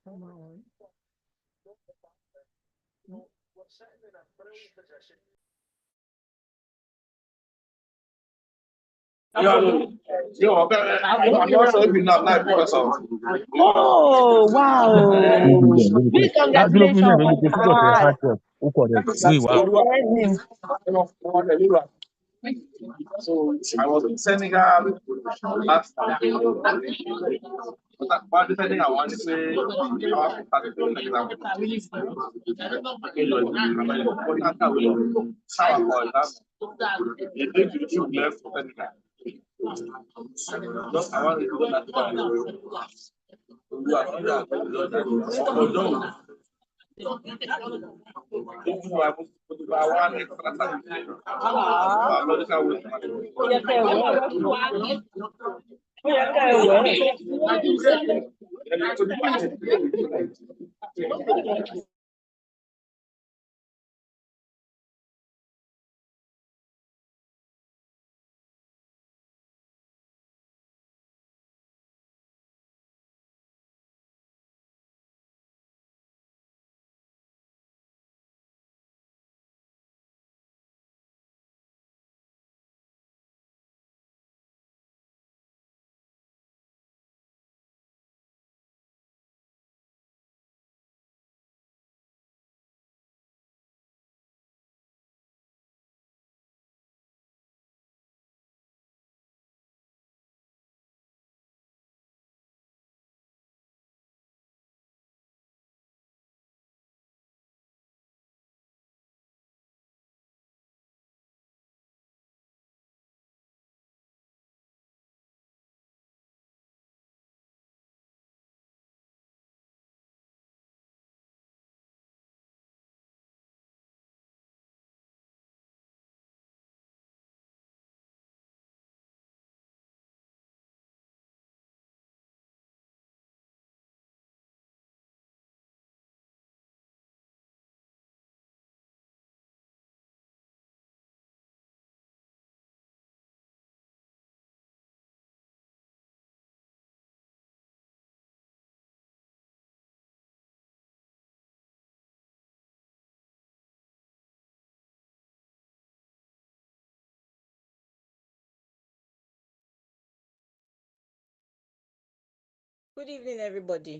Come on. I'm also opening up live because of. Oh, wow. Big congratulations. Ah, So I was in Senegal last time. But the thing I want to say, I want to start with an example. Sour boy, that's the thing you left for Senegal. Just I want to go that. Although ah. Ó yẹ ká ẹ wẹ̀. Good evening, everybody.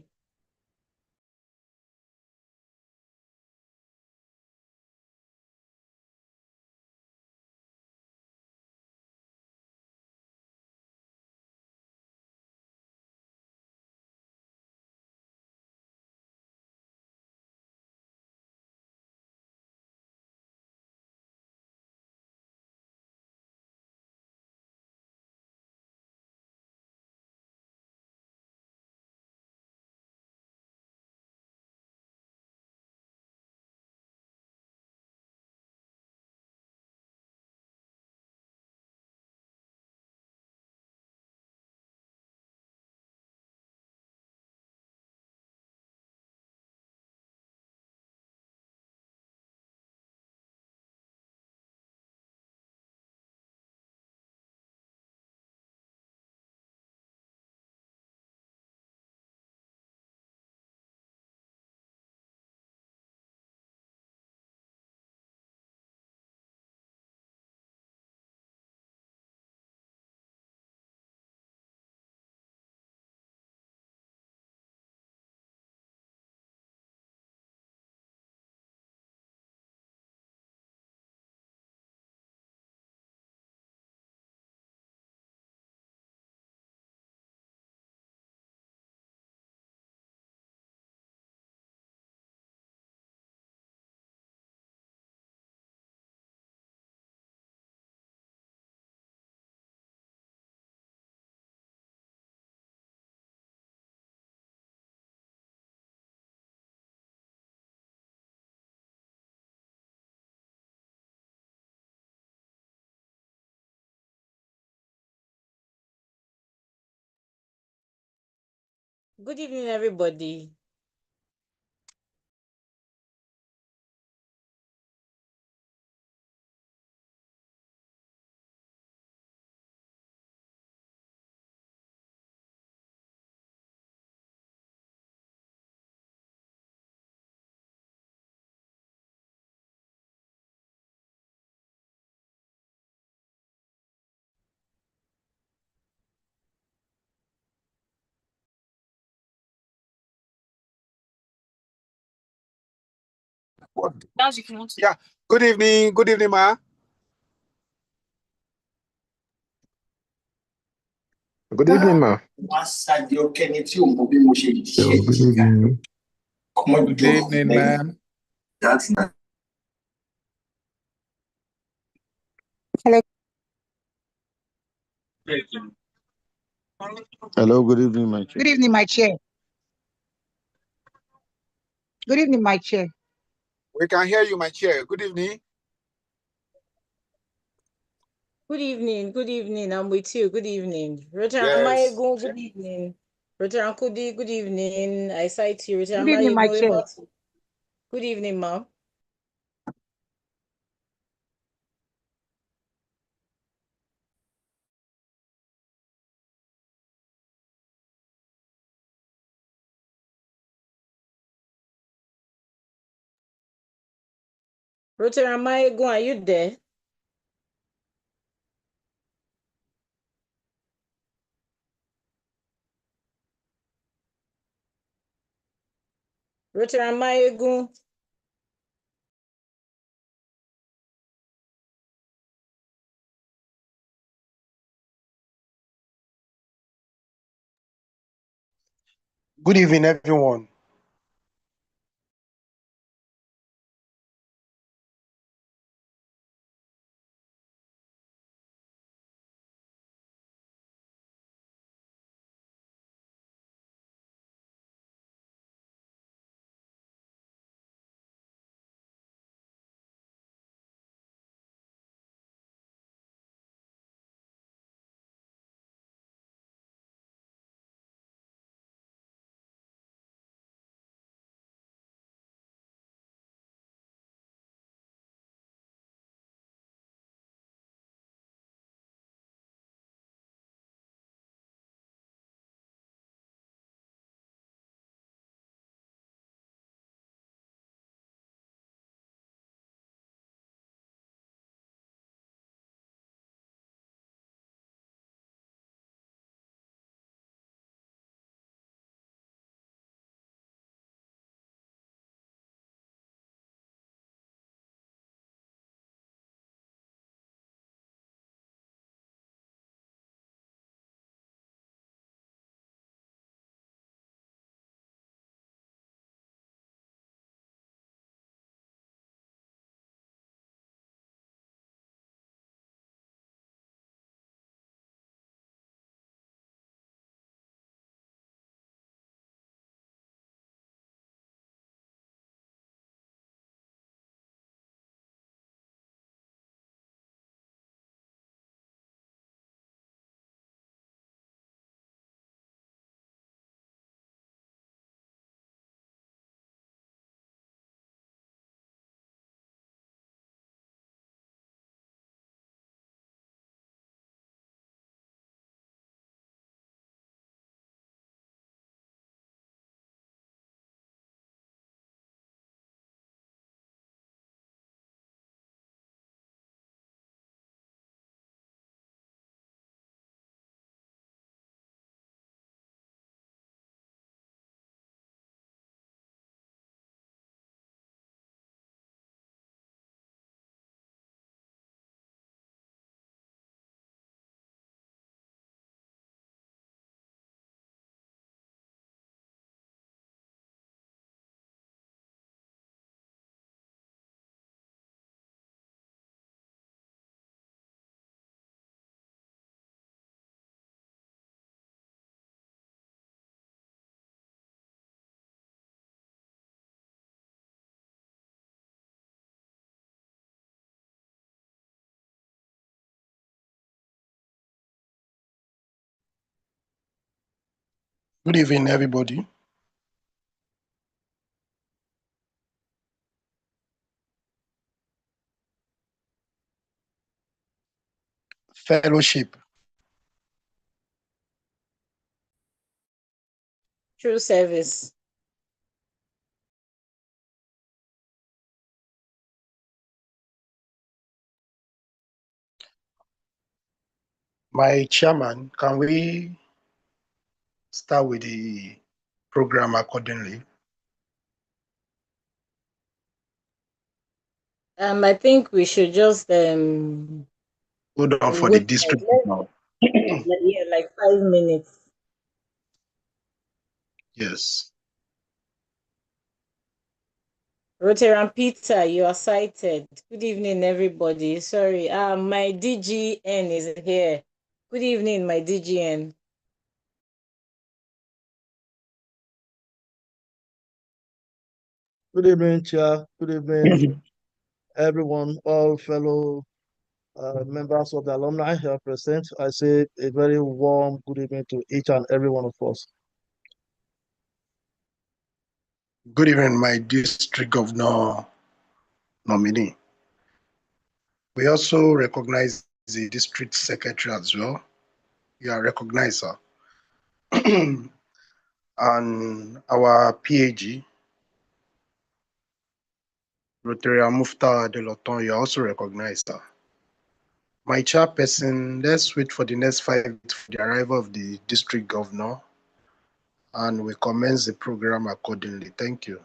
Good evening, everybody. Yeah. Good evening. Good evening, ma. Good evening, ma. Good evening. Good evening, ma'am. Hello. Hello, good evening, my chair. Good evening, my chair. Good evening, my chair. We can hear you, my chair. Good evening. Good evening. Good evening. I'm with you. Good evening. Rotan Yes. Mayegun, good evening. Rotan Kudi, good evening. I cite you. Rotan Good evening, my Mayegun, chair. good evening, ma'am. Rotan Mayegun, are you there? Rotan Mayegun. Good evening, everyone. Good evening, everybody. Fellowship. True service. My chairman, can we start with the program accordingly? I think we should just Hold on for the wait district now. like 5 minutes. Yes. Roteran Peter, you are cited. Good evening, everybody. Sorry, my DGN is here. Good evening, my DGN. Good evening, Chair. Good evening, everyone, all fellow members of the alumni here present. I say a very warm good evening to each and every one of us. Good evening, my district governor nominee. We also recognize the district secretary as well. You are recognized, sir. And our PAG, Rotary Mufta Deloton, you are also recognized, sir. My chairperson, let's wait for the next 5 minutes for the arrival of the district governor, and we commence the program accordingly. Thank you.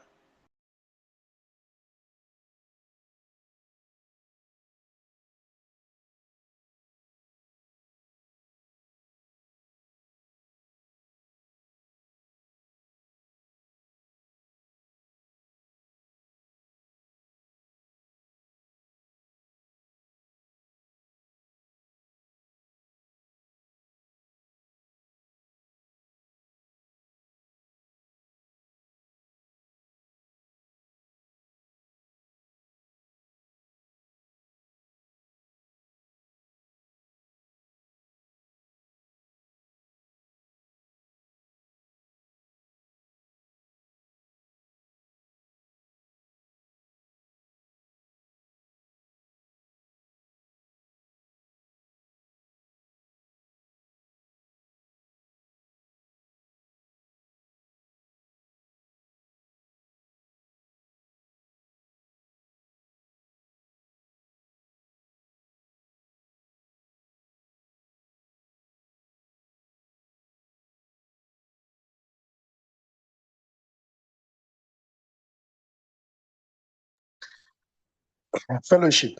Fellowship.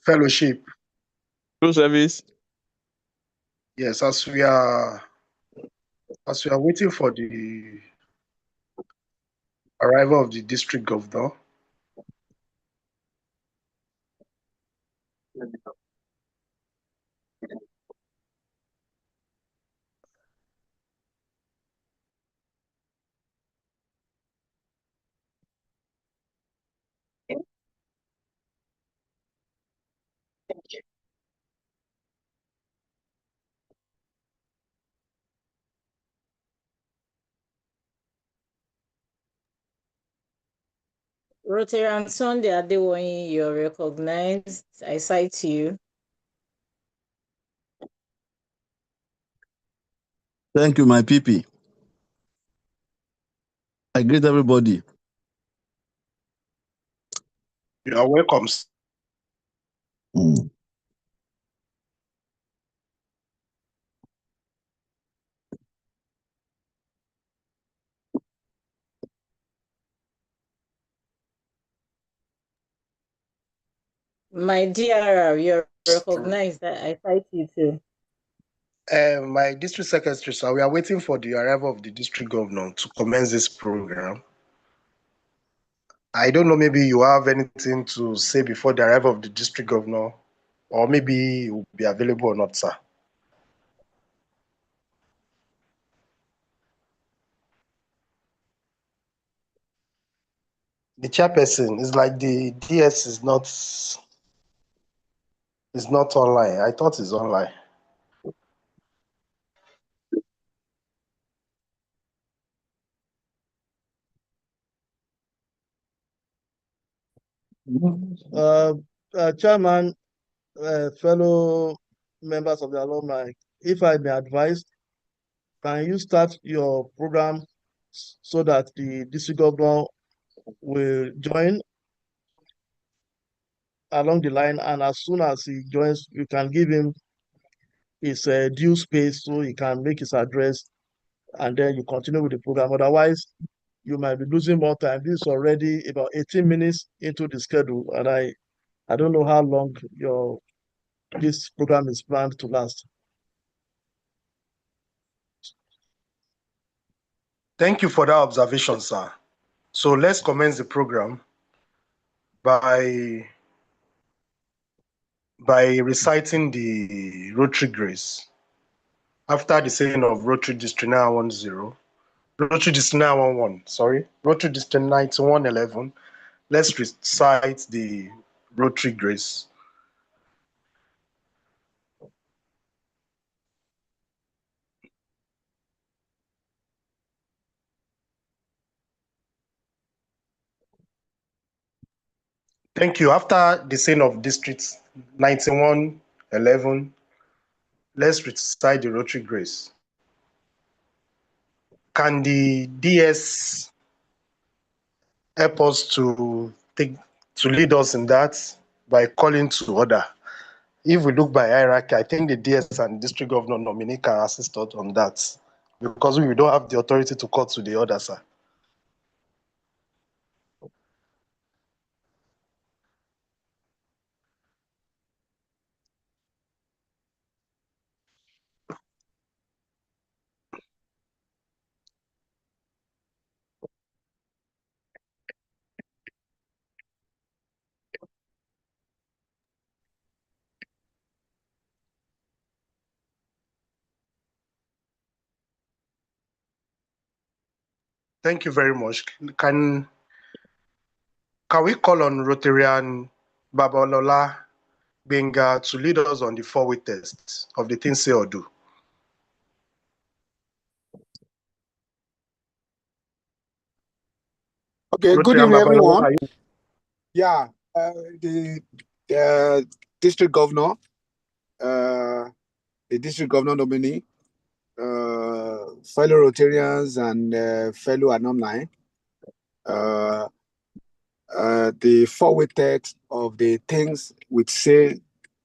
Fellowship. True service. Yes, as we are waiting for the arrival of the district governor, Roteran Sunday Adewonyi, you're recognized. I cite you. Thank you, my PP. I greet everybody. you are welcome. Mm. My DRR, you're recognized. I cite you too. My district secretary, sir, we are waiting for the arrival of the district governor to commence this program. I don't know, maybe you have anything to say before the arrival of the district governor, or maybe it will be available or not, sir. The chairperson is like the DS is not online. I thought it's online. Chairman, fellow members of the alumni, if I may advise, can you start your program so that the district governor will join along the line, and as soon as he joins, you can give him his due space so he can make his address, and then you continue with the program. Otherwise, you might be losing more time. This is already about 18 minutes into the schedule, and I don't know how long this program is planned to last. Thank you for that observation, sir. So let's commence the program by reciting the Rotary Grace. After the saying of Rotary District 910, Rotary District 911, sorry, Rotary District 9111, let's recite the Rotary Grace. Thank you. After the saying of District 9111, let's recite the Rotary Grace. Can the DS help us to lead us in that by calling to order? If we look by hierarchy, I think the DS and district governor nominee can assist us on that because we don't have the authority to call to the order, sir. Thank you very much. Can we call on Rotarian Babalola Benga to lead us on the four-way test of the things say or do? Okay, good Rotarian evening, Babalola, everyone. Yeah, the district governor, the district governor nominee, fellow Rotarians and fellow alumni, the four-way text of the things we say,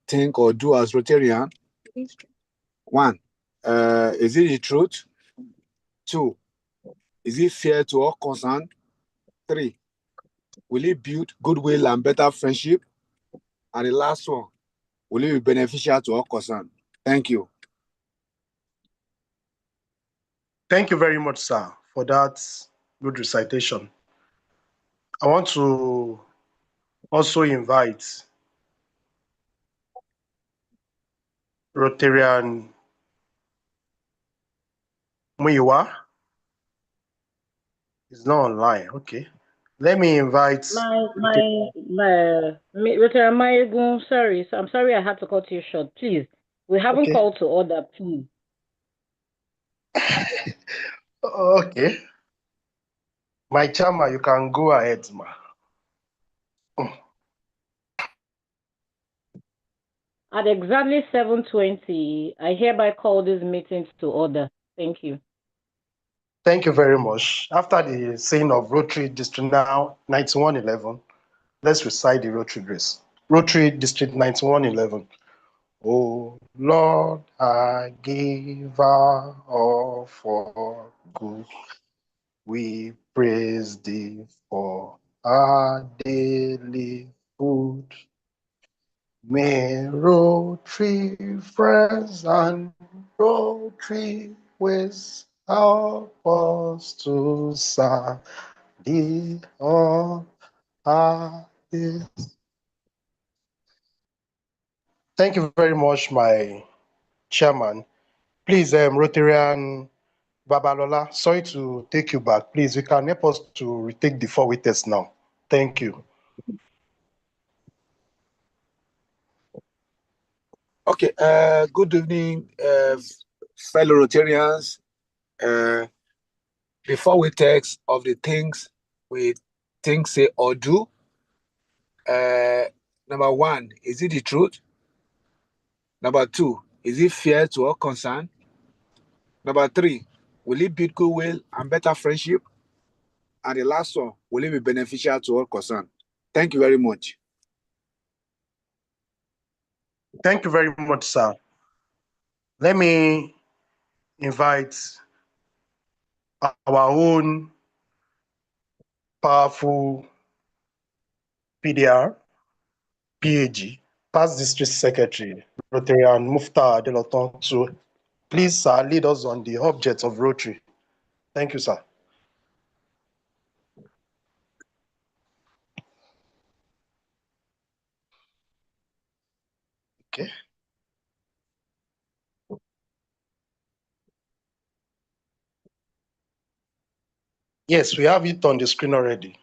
think, or do as Rotarian. 1, is it the truth? 2, is it fair to all concerned? 3, will it build goodwill and better friendship? And the last one, will it be beneficial to all concerned? Thank you. Thank you very much, sir, for that good recitation. I want to also invite Rotarian Muiwa. He's not online. Okay. Let me invite Rotary Mayegun, sorry. So I'm sorry I had to cut you short. Please. We haven't Okay. called to order, please. Okay. My chairman, you can go ahead, ma. At exactly 7:20, I hereby call this meeting to order. Thank you. Thank you very much. After the saying of Rotary District now 9111, let's recite the Rotary Grace. Rotary District 9111. Oh Lord, I give all for good. We praise thee for our daily food. May Rotary friends and Rotary ways help us to serve thee all our days. Thank you very much, my chairman. Please, Rotarian Babalola, sorry to take you back. Please, you can help us to retake the four-way test now. Thank you. Okay, good evening, fellow Rotarians. Before we text of the things we think, say, or do, number 1, is it the truth? Number 2, is it fair to all concerned? Number 3, will it build goodwill and better friendship? And the last one, will it be beneficial to all concerned? Thank you very much. Thank you very much, sir. Let me invite our own powerful PDR, PAG, past district secretary, Rotarian Mufta Adeloton, to please, sir, lead us on the objects of Rotary. Thank you, sir. Okay. Yes, we have it on the screen already.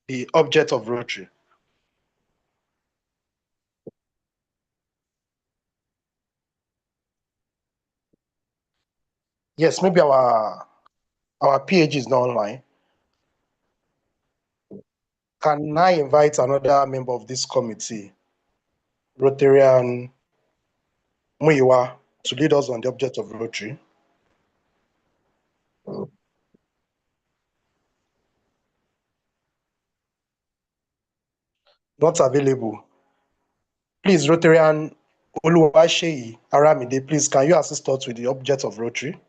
The object of Rotary. Yes, maybe our PAG is not online. Can I invite another member of this committee, Rotarian Muiwa, to lead us on the object of Rotary? Not available. Please, Rotarian Oluwaseyi Aramide, please, can you assist us with the object of Rotary?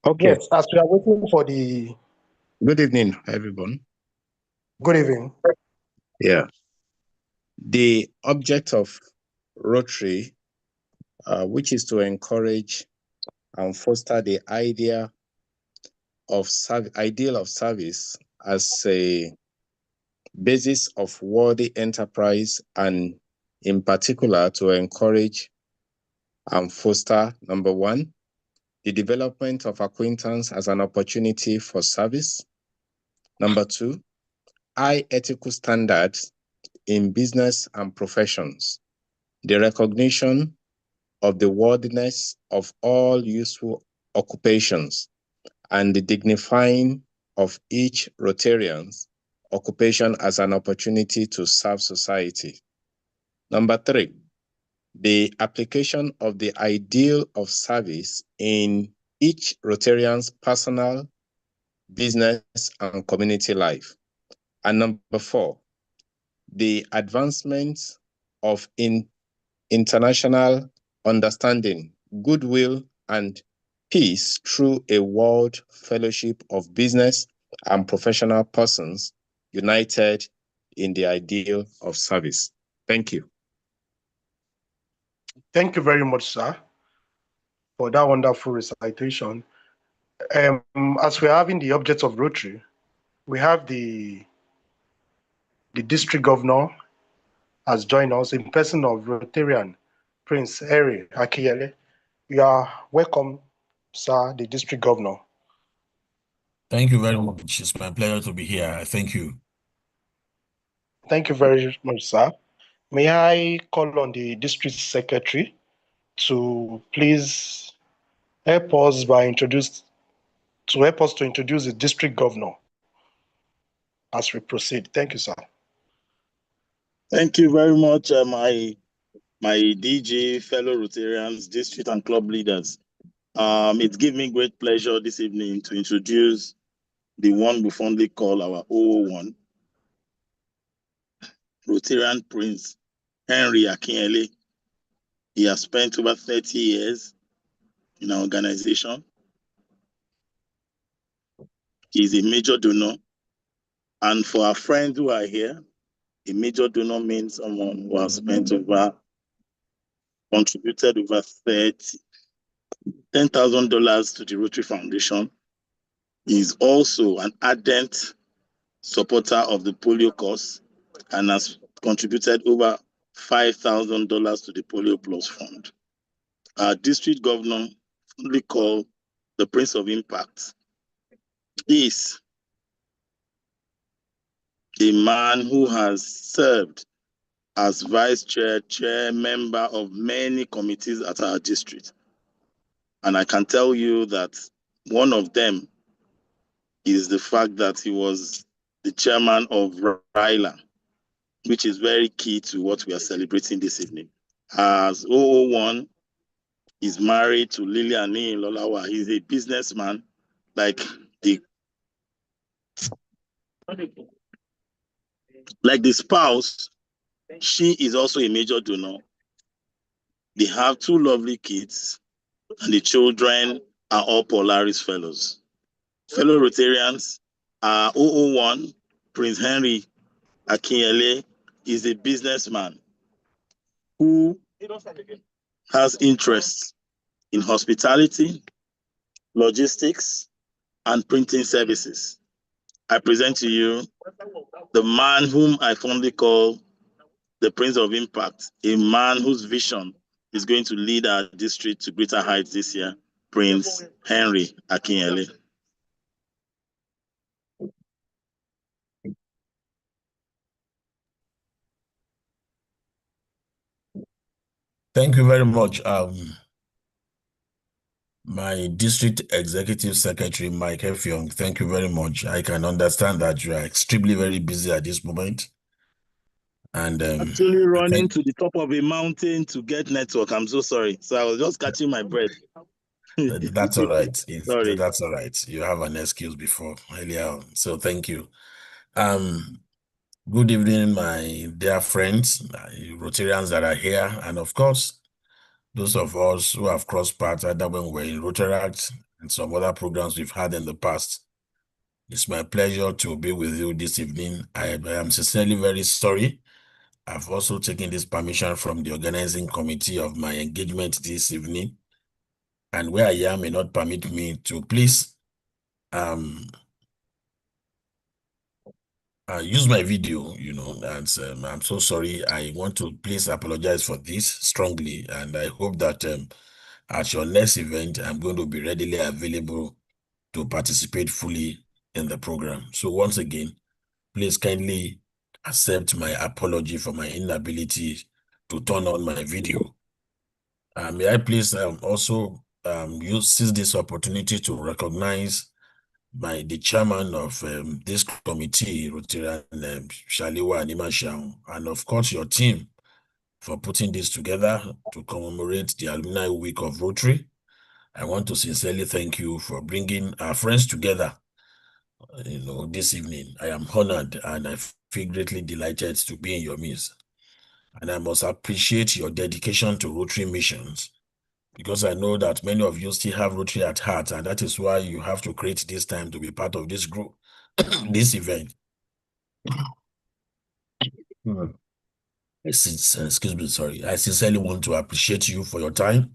Okay. Yes, as we are waiting for the... Good evening, everyone. Good evening. Yeah. The object of Rotary, which is to encourage and foster the ideal of service as a basis of worthy enterprise, and in particular to encourage and foster, number one, the development of acquaintance as an opportunity for service. Number two, high ethical standards in business and professions, the recognition of the worthiness of all useful occupations, and the dignifying of each Rotarian's occupation as an opportunity to serve society. Number three, the application of the ideal of service in each Rotarian's personal, business, and community life. And number four, the advancement of international understanding, goodwill, and peace through a world fellowship of business and professional persons united in the ideal of service. Thank you. Thank you very much, sir, for that wonderful recitation. As we're having the object of Rotary, we have the district governor has joined us in person of Rotarian Prince Harry Akiyele. You are welcome, sir, the district governor. Thank you very much. It's my pleasure to be here. Thank you. Thank you very much, sir. May I call on the district secretary to please help us to introduce the district governor as we proceed. Thank you, sir. Thank you very much, my DG, fellow Rotarians, district and club leaders. It gives me great pleasure this evening to introduce the one we fondly call our 001, Rotarian Prince Henry Akinyele. He has spent over 30 years in our organization. He's a major donor. And for our friends who are here, a major donor means someone who has contributed over $10,000 to the Rotary Foundation. He is also an ardent supporter of the polio cause and has contributed over $5,000 to the Polio Plus Fund. Our district governor, fondly called the Prince of Impact, is a man who has served as vice chair, member of many committees at our district. And I can tell you that one of them is the fact that he was the chairman of RILA, which is very key to what we are celebrating this evening. As 001 is married to Lilian Lolawa, he's a businessman, like the spouse. She is also a major donor. They have 2 lovely kids, and the children are all Polaris fellows. Fellow Rotarians are 001, Prince Henry Akinyele is a businessman who has interests in hospitality, logistics, and printing services. I present to you the man whom I fondly call the Prince of Impact, a man whose vision is going to lead our district to greater heights this year, Prince Henry Akinyele. Thank you very much. My district executive secretary, Mike Effiong, thank you very much. I can understand that you are extremely very busy at this moment. And actually running to the top of a mountain to get network. I'm so sorry. So I was just catching my breath. That's all right. Sorry. That's all right. You have an excuse before earlier on. So thank you. Good evening, my dear friends, Rotarians that are here, and of course, those of us who have crossed paths either when we're in Rotaract and some other programs we've had in the past. It's my pleasure to be with you this evening. I am sincerely very sorry. I've also taken this permission from the organizing committee of my engagement this evening, and where I am may not permit me to please use my video, and I'm so sorry. I want to please apologize for this strongly, and I hope that at your next event, I'm going to be readily available to participate fully in the program. So once again, please kindly accept my apology for my inability to turn on my video. May I please also seize this opportunity to recognize the chairman of this committee, Rotarian Shaliwa Animashaun, and of course your team for putting this together to commemorate the Alumni Week of Rotary. I want to sincerely thank you for bringing our friends together, this evening. I am honored and I feel greatly delighted to be in your midst. And I must appreciate your dedication to Rotary missions, because I know that many of you still have Rotary at heart, and that is why you have to create this time to be part of this group, this event. Excuse me, sorry. I sincerely want to appreciate you for your time.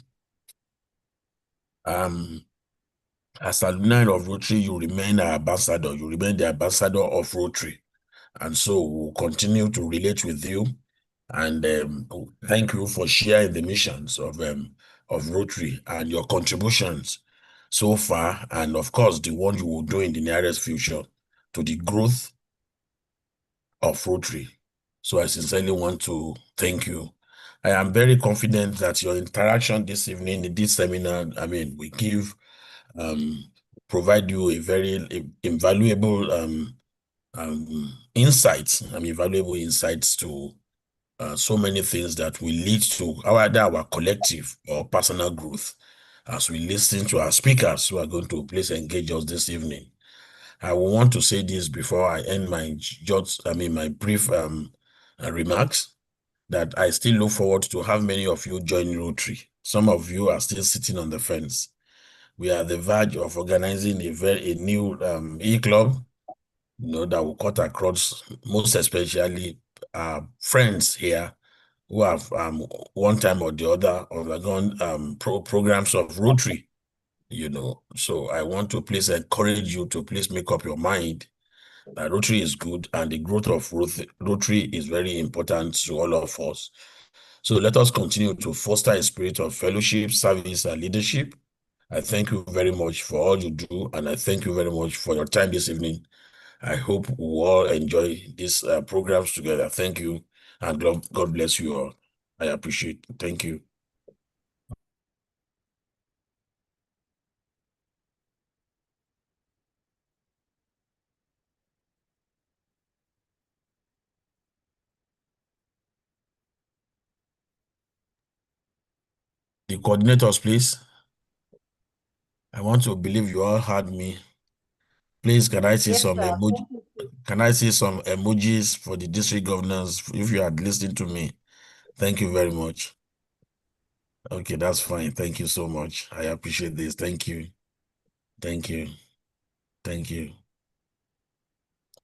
As alumni of Rotary, you remain our ambassador. You remain the ambassador of Rotary. And so we'll continue to relate with you. And thank you for sharing the missions of Rotary and your contributions so far, and of course, the one you will do in the nearest future to the growth of Rotary. So I sincerely want to thank you. I am very confident that your interaction this evening in this seminar, we provide you a very invaluable insights. Valuable insights to so many things that will lead to either our collective or personal growth as we listen to our speakers who are going to please engage us this evening. I will want to say this before I end my brief remarks, that I still look forward to have many of you join Rotary. Some of you are still sitting on the fence. We are at the verge of organizing a new e-club, that will cut across, most especially friends here who have one time or the other undergone programs of Rotary, So I want to please encourage you to please make up your mind that Rotary is good and the growth of Rotary is very important to all of us. So let us continue to foster a spirit of fellowship, service, and leadership. I thank you very much for all you do, and I thank you very much for your time this evening. I hope we all enjoy these programs together. Thank you, and God bless you all. I appreciate it. Thank you. The coordinators, please. I want to believe you all heard me. Please, can I see some emoji? Can I see some emojis for the district governors if you are listening to me? Thank you very much. Okay, that's fine. Thank you so much. I appreciate this. Thank you. Thank you. Thank you.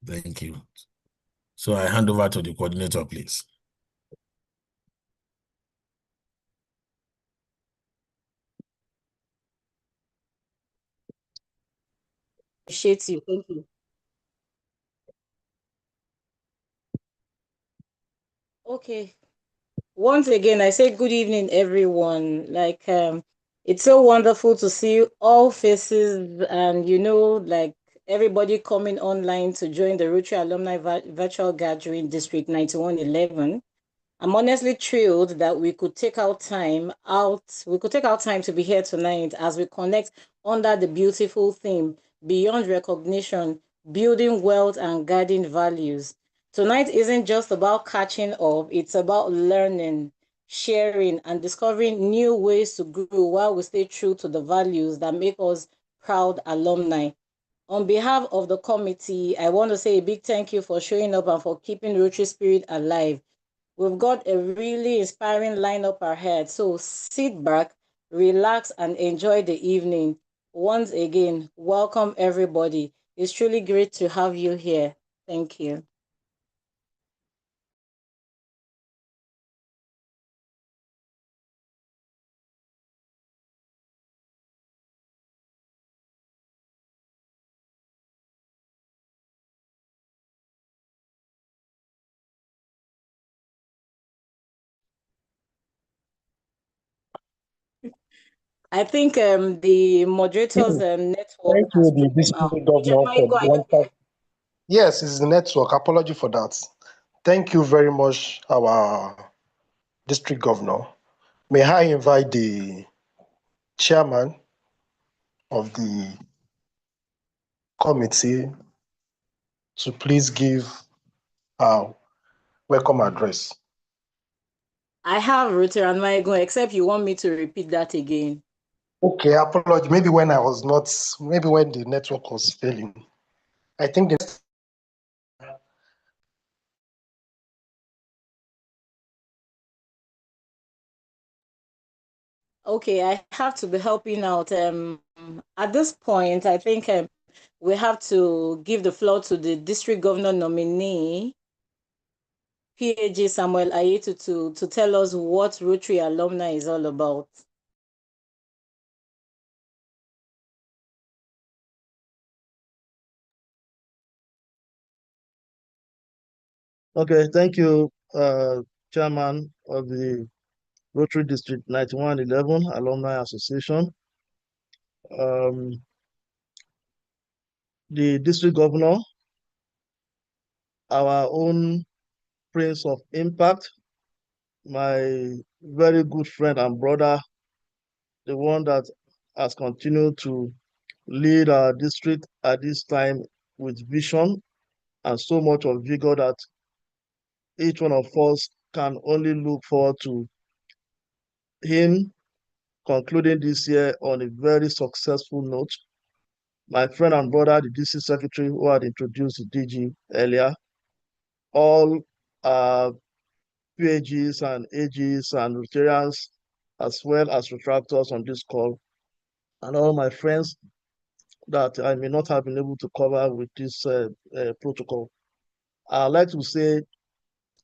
Thank you. So I hand over to the coordinator, please. Appreciate you. Thank you. Okay. Once again, I say good evening, everyone. It's so wonderful to see all faces and like everybody coming online to join the Rotary Alumni Virtual Gathering District 9111. I'm honestly thrilled that we could take out time to be here tonight as we connect under the beautiful theme, Beyond Recognition, Building Wealth and Guiding Values. Tonight isn't just about catching up, it's about learning, sharing, and discovering new ways to grow while we stay true to the values that make us proud alumni. On behalf of the committee, I want to say a big thank you for showing up and for keeping Rotary Spirit alive. We've got a really inspiring lineup ahead, so sit back, relax, and enjoy the evening. Once again, welcome everybody. It's truly great to have you here. Thank you. I think the moderators network Thank has you, the put them out. district governor, for the wonderful. Yes, it's the network. Apology for that. Thank you very much, our district governor. May I invite the chairman of the committee to please give our welcome address. I have Rotary and Maigo, except you want me to repeat that again. Okay, apology. Maybe when the network was failing. I think the Okay, I have to be helping out. At this point, I think we have to give the floor to the district governor nominee, PAG Samuel Ayetu, to tell us what Rotary Alumni is all about. Okay, thank you, Chairman of the Rotary District 9111 Alumni Association. The district governor, our own Prince of Impact, my very good friend and brother, the one that has continued to lead our district at this time with vision and so much of vigor that each one of us can only look forward to him concluding this year on a very successful note. My friend and brother, the DC secretary who had introduced the DG earlier, all PAGs and AGs and Rotarians, as well as retractors on this call, and all my friends that I may not have been able to cover with this protocol. I'd like to say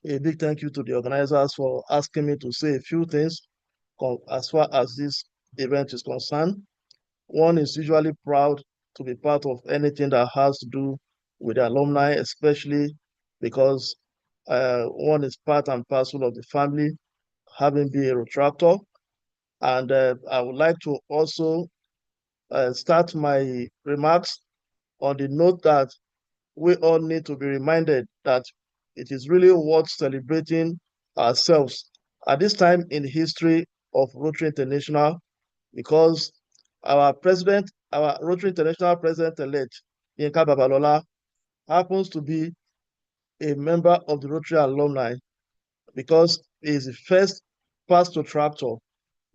a big thank you to the organizers for asking me to say a few things as far as this event is concerned. One is usually proud to be part of anything that has to do with the alumni, especially because one is part and parcel of the family, having been a retractor. And I would like to also start my remarks on the note that we all need to be reminded that it is really worth celebrating ourselves at this time in the history of Rotary International, because our president, our Rotary International president-elect, Yinka Babalola, happens to be a member of the Rotary alumni because he is the first pastor tractor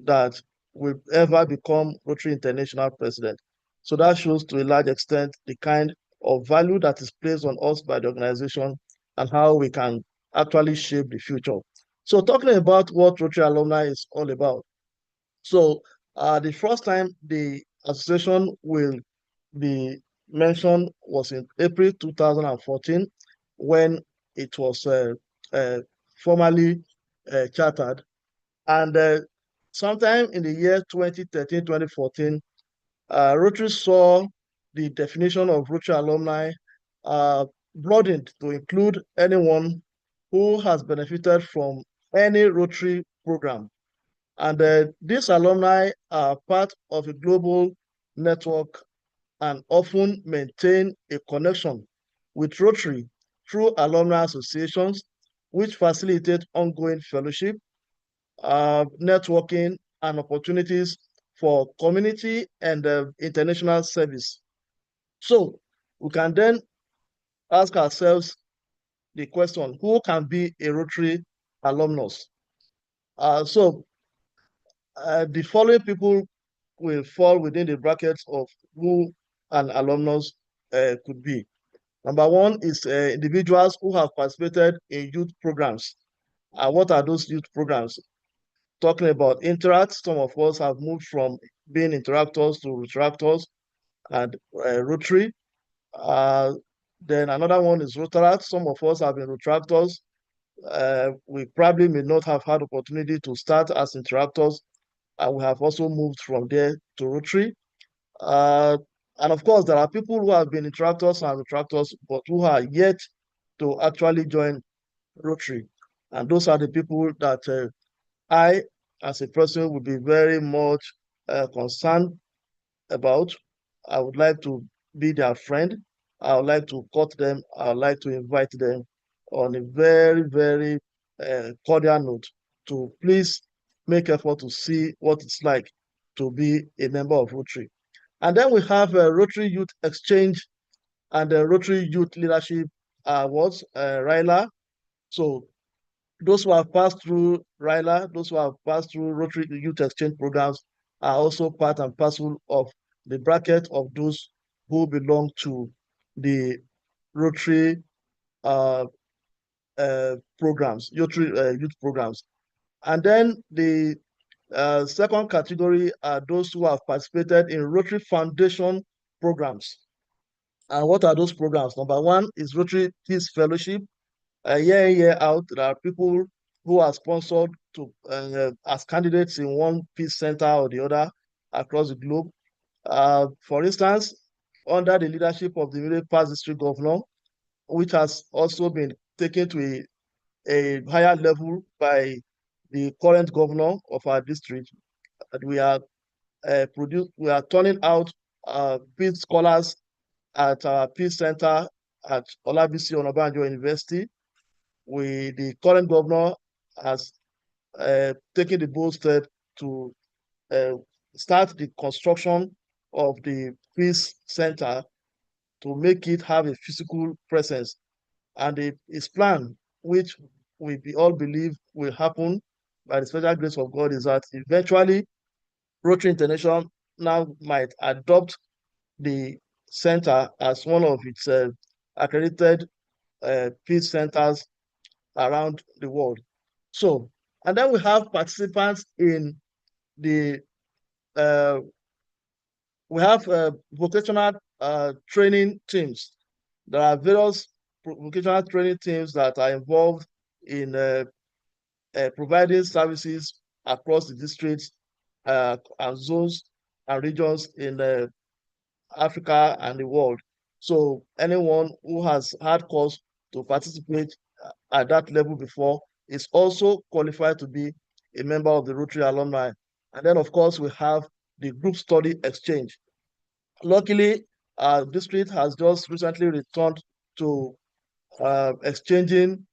that will ever become Rotary International president. So that shows to a large extent the kind of value that is placed on us by the organization and how we can actually shape the future. So talking about what Rotary Alumni is all about, So the first time the association will be mentioned was in April 2014 when it was formally chartered. And sometime in the year 2013, 2014, Rotary saw the definition of Rotary alumni broadened to include anyone who has benefited from any Rotary program. And these alumni are part of a global network and often maintain a connection with Rotary through alumni associations, which facilitate ongoing fellowship, networking, and opportunities for community and international service. So we can then ask ourselves the question, who can be a Rotary alumnus? So the following people will fall within the brackets of who an alumnus could be. Number one is individuals who have participated in youth programs. What are those youth programs? Talking about Interact, some of us have moved from being interactors to retractors and Rotary. Then another one is Rotaract. Some of us have been retractors. We probably may not have had opportunity to start as interactors, and we have also moved from there to Rotary. And of course, there are people who have been interactors and retractors, but who are yet to actually join Rotary. And those are the people that I, as a person, would be very much concerned about. I would like to be their friend. I would like to court them. I would like to invite them on a very, very cordial note to please make effort to see what it's like to be a member of Rotary. And then we have Rotary Youth Exchange and the Rotary Youth Leadership Awards, RILA. So those who have passed through RILA, those who have passed through Rotary Youth Exchange programs are also part and parcel of the bracket of those who belong to the Rotary programs, Rotary youth programs. And then the second category are those who have participated in Rotary Foundation programs. And what are those programs? Number one is Rotary Peace Fellowship. Year in, year out, there are people who are sponsored to as candidates in one peace center or the other across the globe. For instance, under the leadership of the immediate past district governor, which has also been taken to a higher level by the current governor of our district, we are we are turning out peace scholars at our peace center at Olabisi Onabanjo University. The current governor has taken the bold step to uh, start the construction of the peace center to make it have a physical presence. And his plan, which we all believe will happen by the special grace of God, is that eventually Rotary International now might adopt the center as one of its accredited peace centers around the world. So, and then we have participants in the, we have vocational training teams. There are various vocational training teams that are involved in providing services across the districts and zones and regions in Africa and the world. So anyone who has had cause to participate at that level before is also qualified to be a member of the Rotary Alumni. And then, of course, we have the group study exchange. Luckily, our district has just recently returned to exchanging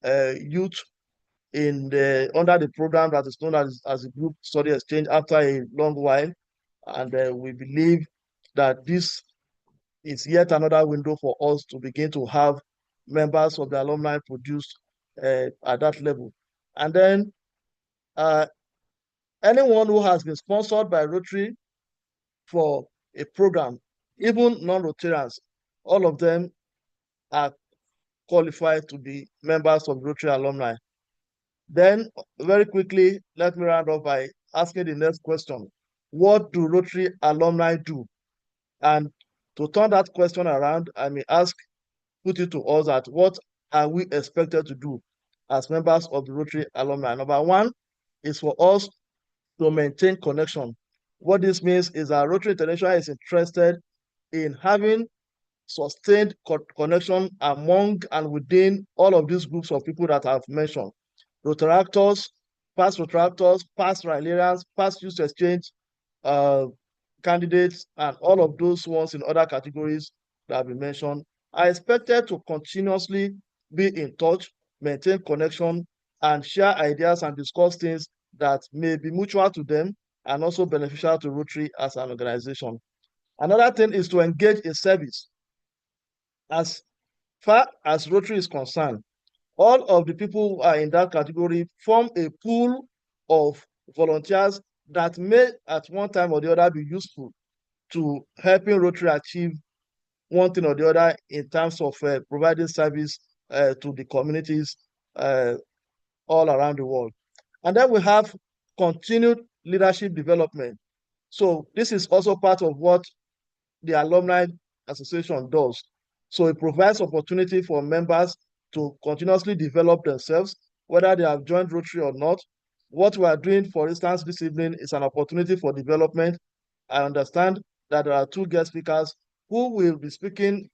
youth under the program that is known as a group study exchange after a long while. And we believe that this is yet another window for us to begin to have members of the alumni produced at that level. And then anyone who has been sponsored by Rotary for a program, even non-Rotarians, all of them are qualified to be members of Rotary alumni. Then, very quickly, let me round off by asking the next question. What do Rotary alumni do? And to turn that question around, I may put it to us that what are we expected to do as members of the Rotary alumni? Number one is for us to maintain connection. What this means is that Rotary International is interested in having sustained connection among and within all of these groups of people that I've mentioned. Rotaractors, past Rylarians, past youth exchange uh, candidates, and all of those ones in other categories that have been mentioned are expected to continuously be in touch, maintain connection, and share ideas and discuss things that may be mutual to them and also beneficial to Rotary as an organization. Another thing is to engage in service. As far as Rotary is concerned, all of the people who are in that category form a pool of volunteers that may at one time or the other be useful to helping Rotary achieve one thing or the other in terms of providing service to the communities all around the world. And then we have continued leadership development. So this is also part of what the Alumni Association does. So it provides opportunity for members to continuously develop themselves, whether they have joined Rotary or not. What we are doing, for instance, this evening is an opportunity for development. I understand that there are two guest speakers who will be speaking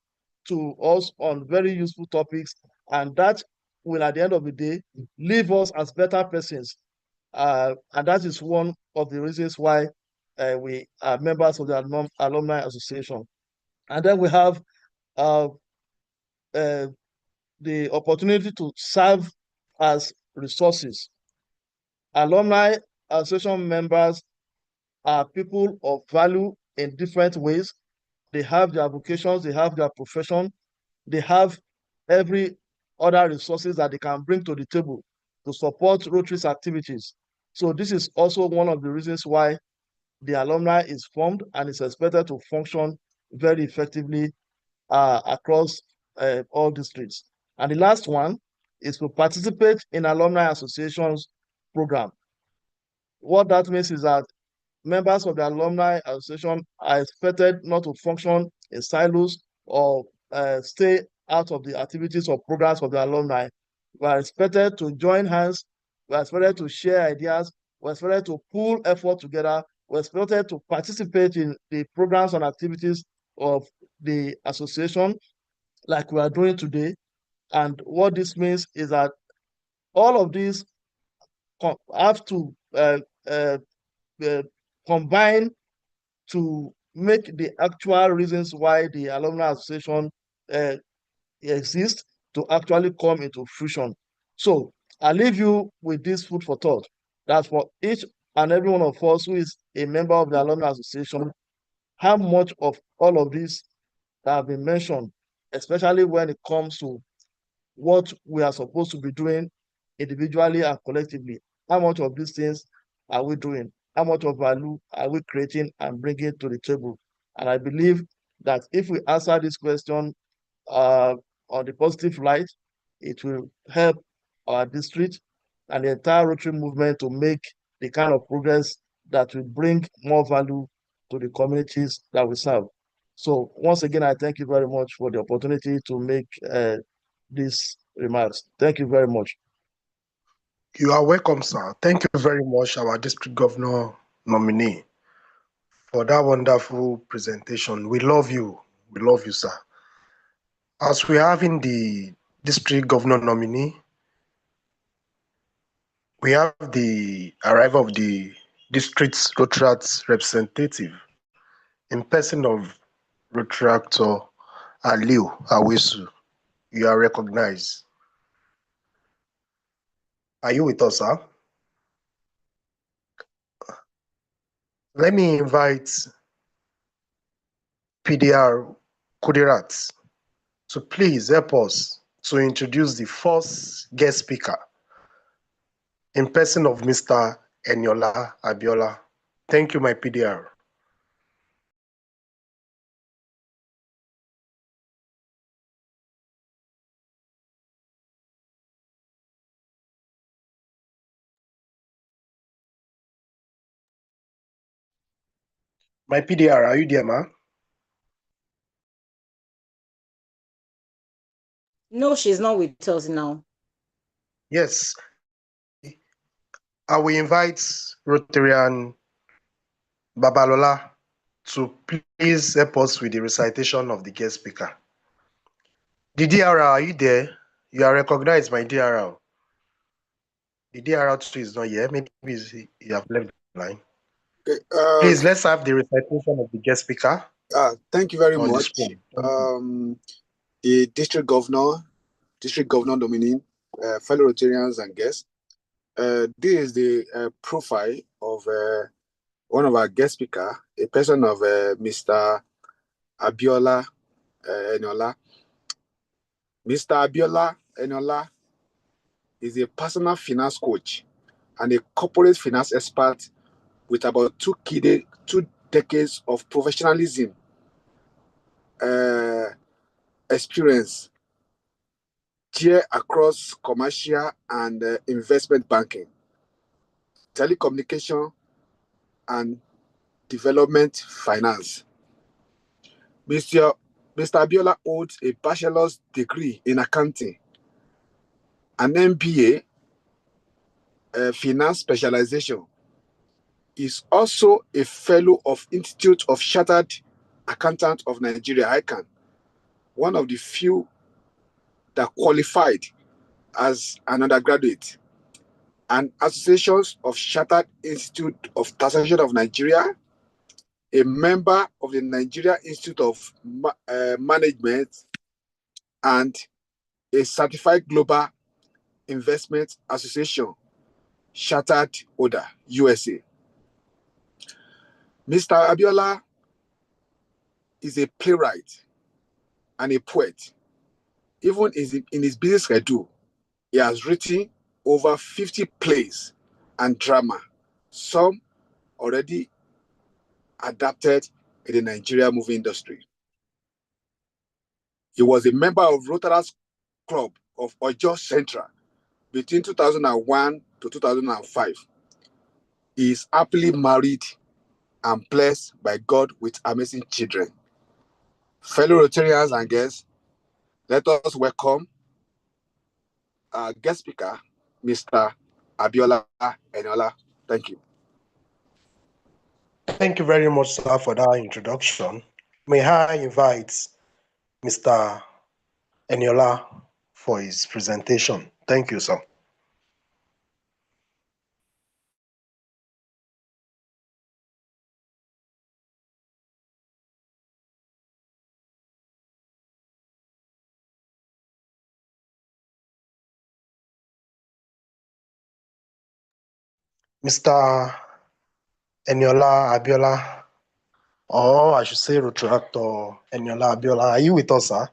to us on very useful topics, and that will, at the end of the day, leave us as better persons. And that is one of the reasons why we are members of the Alumni Association. And then we have uh, uh, the opportunity to serve as resources. Alumni Association members are people of value in different ways. They have their vocations, they have their profession, they have every other resources that they can bring to the table to support Rotary's activities. So this is also one of the reasons why the alumni is formed and is expected to function very effectively across all districts. And the last one is to participate in alumni associations program. What that means is that members of the alumni association are expected not to function in silos or stay out of the activities or programs of the alumni. We are expected to join hands. We are expected to share ideas. We are expected to pool effort together. We are expected to participate in the programs and activities of the association like we are doing today. And what this means is that all of these have to uh, combine to make the actual reasons why the alumni association uh, exists to actually come into fruition. So I leave you with this food for thought that for each and every one of us who is a member of the alumni association, how much of all of this that have been mentioned, especially when it comes to what we are supposed to be doing individually and collectively. How much of these things are we doing? How much of value are we creating and bringing to the table? And I believe that if we answer this question on the positive light, it will help our district and the entire Rotary movement to make the kind of progress that will bring more value to the communities that we serve. So once again, I thank you very much for the opportunity to make these remarks. Thank you very much. You are welcome, sir. Thank you very much, our district governor nominee, for that wonderful presentation. We love you. We love you, sir. As we are having the district governor nominee, we have the arrival of the district's Rotaracts representative in person of Rotaractor Aliu Awesu. You are recognized. Are you with us, sir? Let me invite PDR Kudirat to please help us to introduce the first guest speaker in person of Mr. Eniola Abiola. Thank you, my PDR. My PDR, are you there, ma? No, she's not with us now. Yes. I will invite Rotarian Babalola to please help us with the recitation of the guest speaker. The DRL, are you there? You are recognized, my DRL. The DRL2 is not here. Maybe you have left the line. Okay, Please, let's have the recitation of the guest speaker. Thank you very on the much. screen. The district governor nominee, fellow Rotarians and guests. This is the profile of one of our guest speaker, a person of Mr. Abiola Eniola. Mr. Abiola Eniola is a personal finance coach and a corporate finance expert with about 2 decades of professionalism experience here across commercial and investment banking, telecommunication, and development finance. Mr. Abiola holds a bachelor's degree in accounting, an MBA, finance specialization. Is also a fellow of Institute of Chartered Accountants of Nigeria, ICANN, one of the few that qualified as an undergraduate, and Associations of Chartered Institute of Taxation of Nigeria, a member of the Nigeria Institute of Management, and a certified Global Investment Association Chartered holder, USA. Mr. Abiola is a playwright and a poet. Even in his busy schedule, he has written over 50 plays and drama, some already adapted in the Nigeria movie industry. He was a member of Rotara's Club of Ojo Central between 2001 to 2005. He is happily married and blessed by God with amazing children. Fellow Rotarians and guests, let us welcome our guest speaker, Mr. Abiola Eniola. Thank you. Thank you very much, sir, for that introduction. May I invite Mr. Eniola for his presentation. Thank you, sir. Mr. Eniola Abiola, or I should say Retractor Eniola Abiola, are you with us, sir?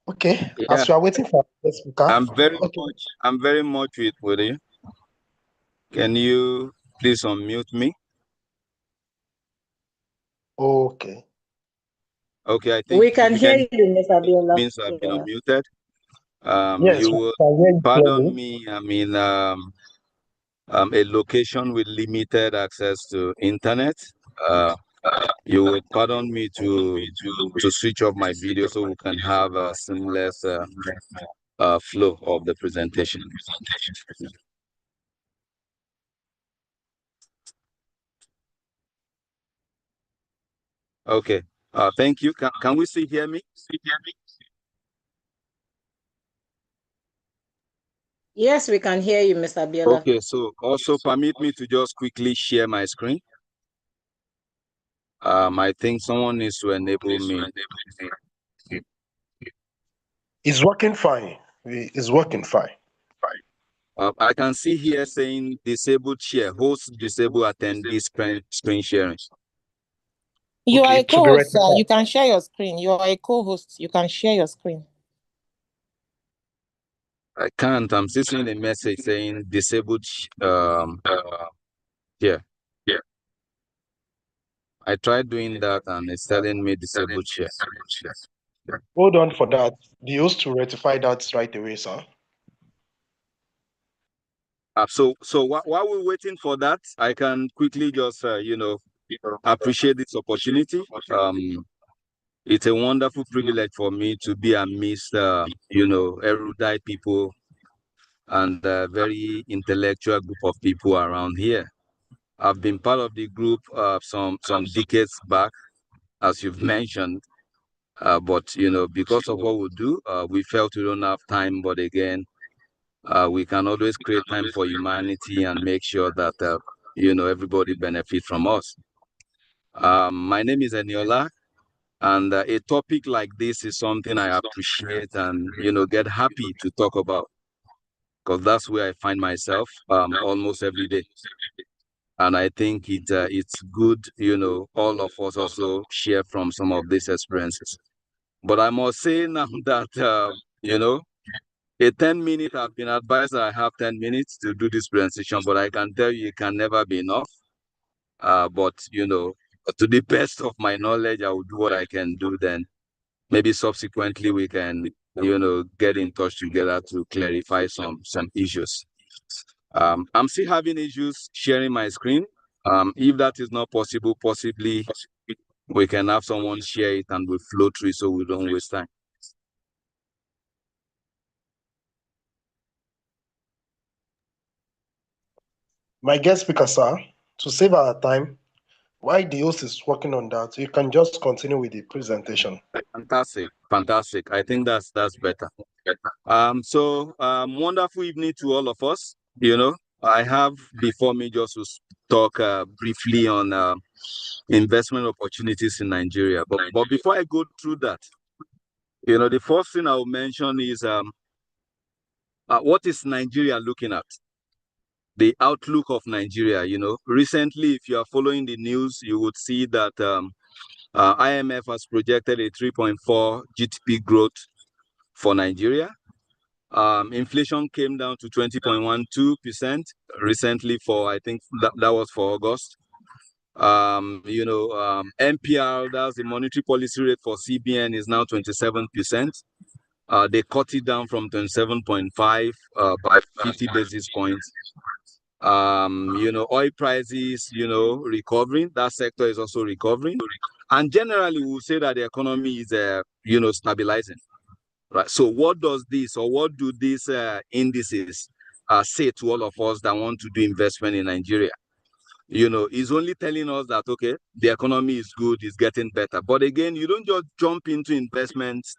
Okay, Yeah, as you are waiting for the speaker. I'm very much with you. Can you please unmute me? Okay. Okay, I think We can hear you, Mr. Abiola. means I've been unmuted. Yes, You we will can hear you pardon clearly. me. I mean, a location with limited access to internet. You would pardon me to switch off my video so we can have a seamless flow of the presentation. Okay. Thank you. Can we still hear me? Yes, we can hear you, Mr. Abiola. Okay, so also permit me to just quickly share my screen. I think someone needs to enable me. It's working fine. It's working fine. I can see here saying disabled share, host disable attendee screen sharing. You are a co-host, sir. rectified. You can share your screen. You are a co-host. You can share your screen. I can't. I'm still seeing a message saying disabled share. I tried doing that and it's telling me disabled share. Hold on for that. The host to rectify that right away, sir. So while we're waiting for that, I can quickly just appreciate this opportunity. It's a wonderful privilege for me to be amidst, erudite people and a very intellectual group of people around here. I've been part of the group some decades back, as you've mentioned, but because of what we do, we felt we don't have time. But again, we can always create time for humanity and make sure that everybody benefits from us. My name is Eniola, and a topic like this is something I appreciate and get happy to talk about, because that's where I find myself almost every day. And I think it's good, all of us also share from some of these experiences. But I must say now that, a 10-minute, I've been advised that I have 10 minutes to do this presentation, but I can tell you it can never be enough. But, to the best of my knowledge, I will do what I can do. Then maybe subsequently we can, get in touch together to clarify some issues. I'm still having issues sharing my screen. If that is not possible, possibly we can have someone share it and we'll flow through so we don't waste time. My guest speaker, sir, to save our time, while the host is working on that, you can just continue with the presentation. Fantastic. I think that's better. Wonderful evening to all of us. I have before me just to talk briefly on investment opportunities in Nigeria. But before I go through that, the first thing I will mention is what is Nigeria looking at? The outlook of Nigeria. Recently, if you are following the news, you would see that IMF has projected a 3.4 GDP growth for Nigeria. Inflation came down to 20.12% recently I think that was for August. MPR, that's the monetary policy rate for CBN, is now 27%. They cut it down from 27.5 by 50 basis points. Oil prices, recovering. That sector is also recovering. And generally, we'll say that the economy is, stabilizing. Right. So what does this, or what do these indices say to all of us that want to do investment in Nigeria? It's only telling us that, okay, the economy is good, it's getting better. But again, you don't just jump into investments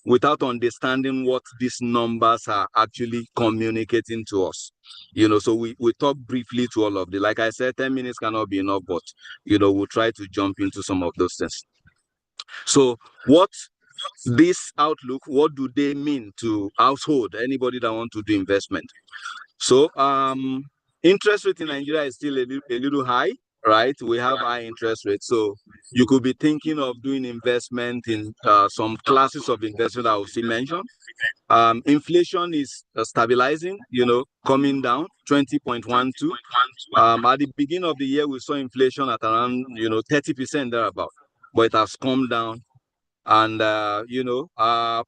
without understanding what these numbers are actually communicating to us. So we talk briefly to all of them. Like I said, 10 minutes cannot be enough, but, we'll try to jump into some of those things. So this outlook, what do they mean to household, anybody that want to do investment? So interest rate in Nigeria is still a little high, right? We have high interest rates. So you could be thinking of doing investment in some classes of investment I will see mentioned. Inflation is stabilizing, coming down, 20.12. At the beginning of the year, we saw inflation at around, 30% thereabout, but it has come down. And,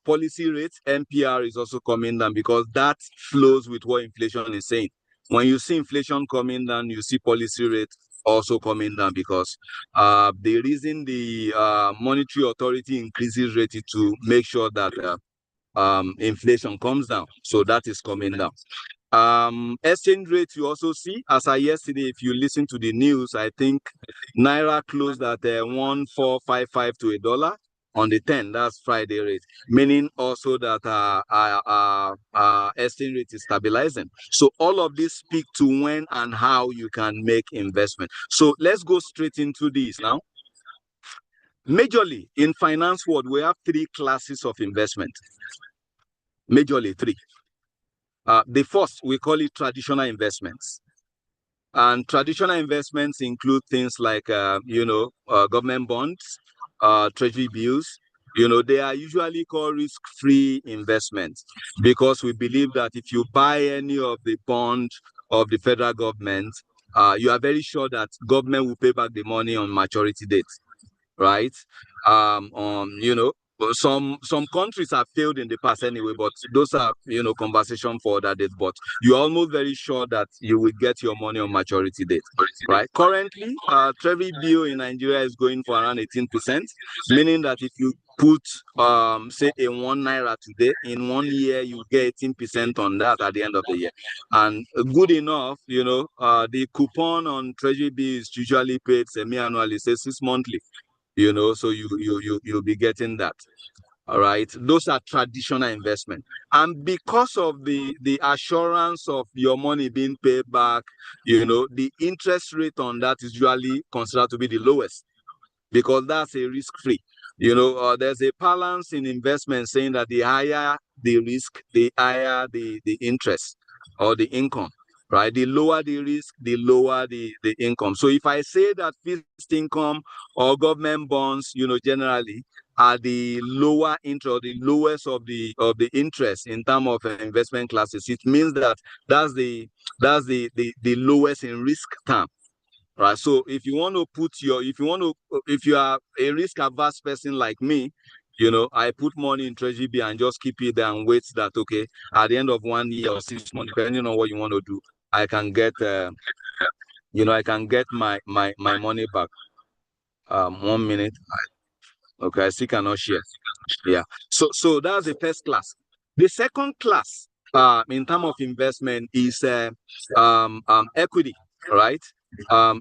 policy rate, MPR, is also coming down because that flows with what inflation is saying. When you see inflation coming down, you see policy rate also coming down because the reason the monetary authority increases rate is to make sure that inflation comes down. So that is coming down. Exchange rate, you also see, as of yesterday, if you listen to the news, I think Naira closed at 1,455 to $1 on the 10. That's Friday rate, meaning also that exchange rate is stabilizing. So all of this speak to when and how you can make investment. So let's go straight into this now. Majorly in finance world, we have three classes of investment. Majorly three. The first, we call it traditional investments. And traditional investments include things like, government bonds, treasury bills. They are usually called risk-free investments because we believe that if you buy any of the bond of the federal government, you are very sure that government will pay back the money on maturity date, right? some countries have failed in the past anyway, but those are conversation for other days. But you're almost very sure that you will get your money on maturity date, right? Currently, Treasury bill in Nigeria is going for around 18%, meaning that if you put say a 1 naira today, in 1 year you get 18% on that at the end of the year. And good enough, the coupon on Treasury bill is usually paid semi-annually, say 6 monthly. So you'll be getting that. All right, those are traditional investment, and because of the assurance of your money being paid back, the interest rate on that is usually considered to be the lowest, because that's a risk-free. There's a balance in investment saying that the higher the risk, the higher the interest or the income, right? The lower the risk, the lower the income. So if I say that fixed income or government bonds, generally are the lower interest, the lowest of the interest in terms of investment classes, it means that that's the lowest in risk term. Right. So if you want to if you are a risk averse person like me, I put money in Treasury bill and just keep it there and wait that, okay, at the end of 1 year or 6 months, depending on what you want to do, I can get, I can get my money back. 1 minute. Okay, I still cannot share. Yeah. So that's the first class. The second class, in terms of investment, is equity, right?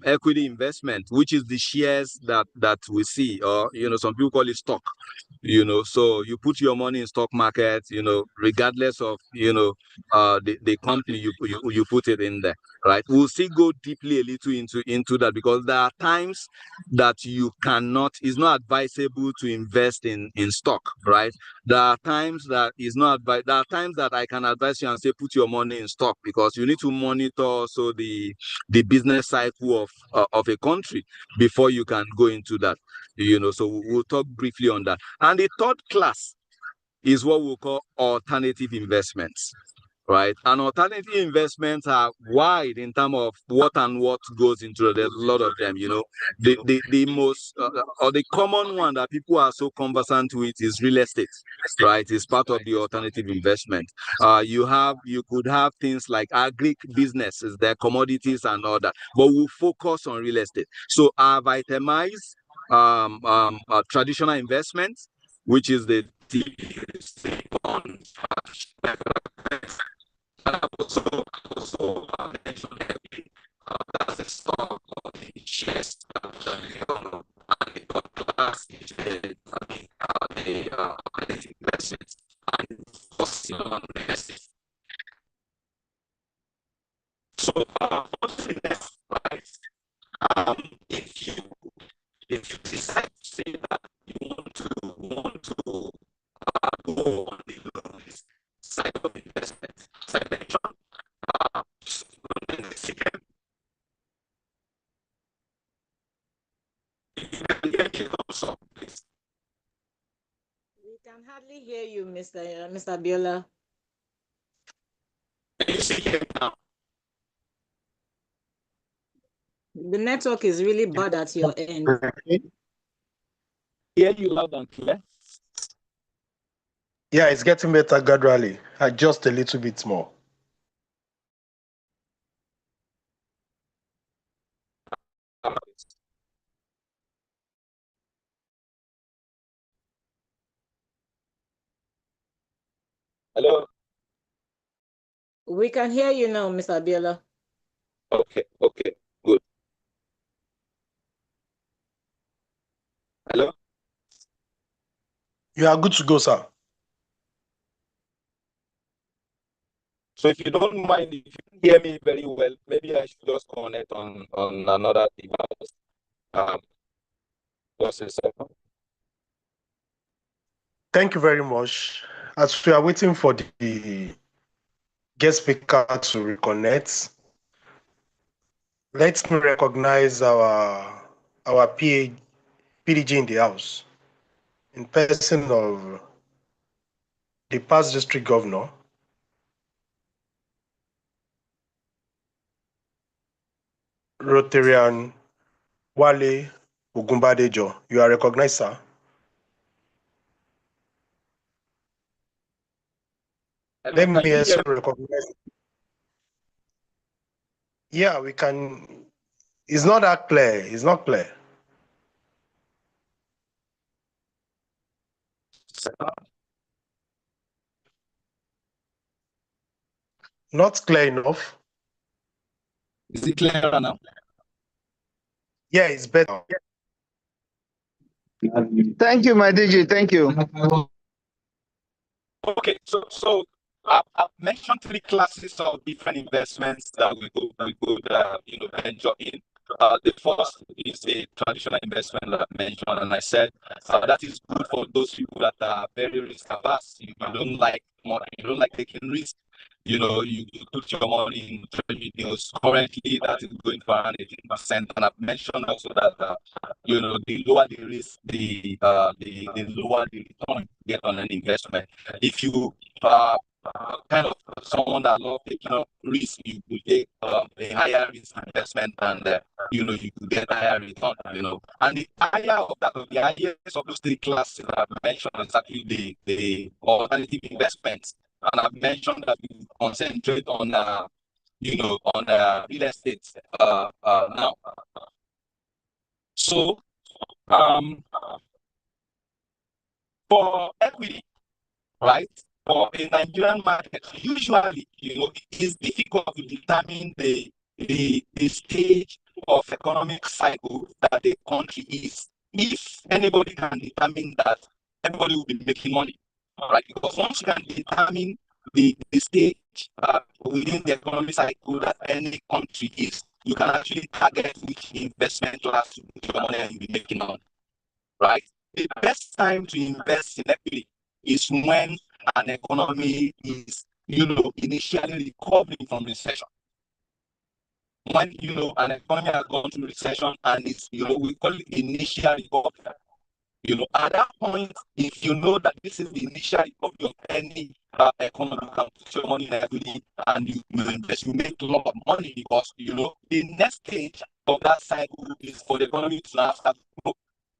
Equity investment, which is the shares that we see, or some people call it stock. So you put your money in stock market, regardless of the company you put it in there, right? We'll still go deeply a little into that, because there are times that you cannot, it's not advisable to invest in stock, right? There are times that is not there are times that I can advise you and say put your money in stock, because you need to monitor also the business cycle of a country before you can go into that. So we'll talk briefly on that. And the third class is what we'll call alternative investments, right? And alternative investments are wide in terms of what goes into it. There's a lot of them. The most or the common one that people are so conversant with is real estate, right? It's part of the alternative investment. You could have things like agri businesses, their commodities and all that, but we'll focus on real estate. So I've itemized traditional investments, which is the bonds, also mentioned that's the stock or the shares and the class is the investments and on investments. So what's the next, right? If you decide to say that you want to go on the side of investment, as I mentioned, We can hardly hear you, Mr. Biola. Can you see him now? The network is really bad at your end. Hear you loud and clear. Yeah, it's getting better gradually. Just a little bit more. Hello. We can hear you now, Mr. Biola. Okay, good. Hello. You are good to go, sir. So if you don't mind, if you hear me very well, maybe I should just connect on another device. Just a second. Thank you very much. As we are waiting for the guest speaker to reconnect, let me recognize our PDG in the house, in person of the past district governor, Rotarian Wale Ogunbadejo. You are recognized, sir. Let me also recognize. Yeah, we can. It's not that clear. It's not clear. Not clear enough. Is it clearer now? Yeah, it's better. Thank you, my DJ. Thank you. Okay, so I've mentioned three classes of different investments that we could venture in. The first is a traditional investment that I mentioned, and I said that is good for those people that are very risk averse. You don't like money, you don't like taking risk. You put your money in treasury bills. Currently, that is going for around 18%. And I've mentioned also that the lower the risk, the lower the return you get on an investment. If you kind of someone that loves taking up risk, you could take a higher risk investment, and you could get higher return. And the highest of those three classes that I've mentioned is actually the alternative investments. And I've mentioned that we concentrate on real estate now. So for equity, right? For a Nigerian market, usually, it is difficult to determine the stage of economic cycle that the country is. If anybody can determine that, everybody will be making money, right? Because once you can determine the stage within the economic cycle that any country is, you can actually target which investment class to put your money and you'll be making money, right? The best time to invest in equity is when an economy is, initially recovering from recession. When, an economy has gone through recession and it's, we call it initial recovery. At that point, if you know that this is the initial recovery of any economy, you can put your money in equity and you invest, you make a lot of money because, the next stage of that cycle is for the economy to now start to grow.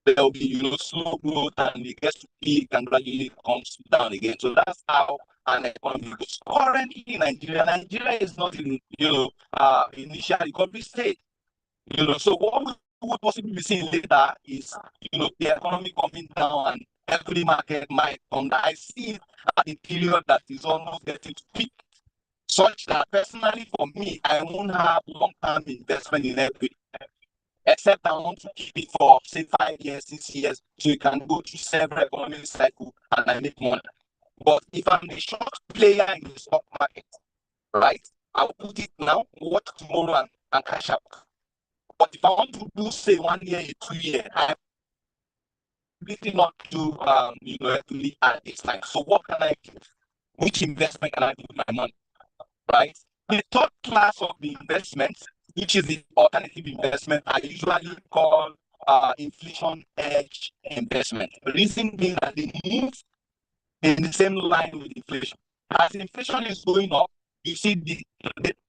There will be, slow growth and it gets to peak and gradually comes down again. So that's how an economy goes. Currently in Nigeria is not in, initial recovery state. So what we would possibly be seeing later is, the economy coming down and equity market might come down. I see it at a period that is almost getting to peak, such that personally for me, I won't have long-term investment in equity. Except I want to keep it for, say, 5 years, 6 years, so you can go through several economic cycles and I make money. But if I'm the short player in the stock market, right, I'll put it now, work tomorrow and cash out. But if I want to do, say, 1 year, 2 years, I'm completely not to, equity at this time. So what can I do? Which investment can I do with my money, right? The third class of the investments, which is the alternative investment, I usually call inflation hedge investment. The reason being that they move in the same line with inflation. As inflation is going up, you see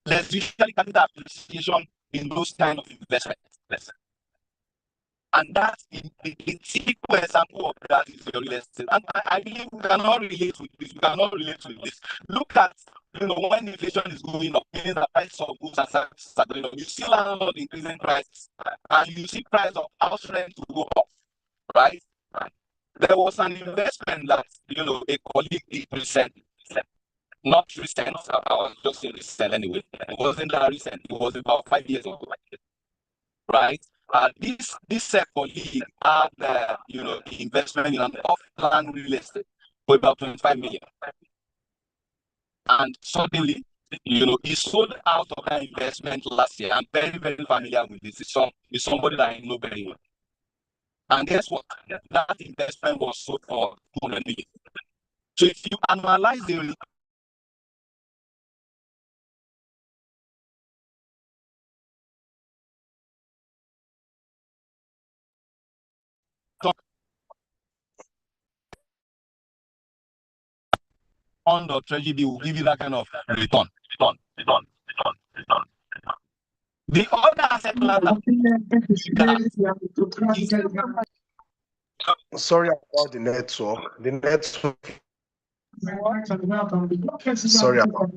there's usually capital appreciation in those kind of investments. And that's the typical example of that is the real estate. And I believe we cannot relate with this. We cannot relate with this. Look at, when inflation is going up, meaning the price of goods and services are going up, you see landlord increasing prices, and you see price of house rent to go up, right? There was an investment that, a colleague did recently. Not recent, I was just saying recent anyway. It wasn't that recent. It was about 5 years ago, right? This colleague had, the investment in an off-plan real estate for about 25 million. And suddenly, he sold out of that investment last year. I'm very, very familiar with this. It's somebody that I know very well. And guess what? That investment was sold for 200 million. So if you analyze the return on the treasury will give you that kind of return. The other asset class Sorry about the network. The network Sorry about.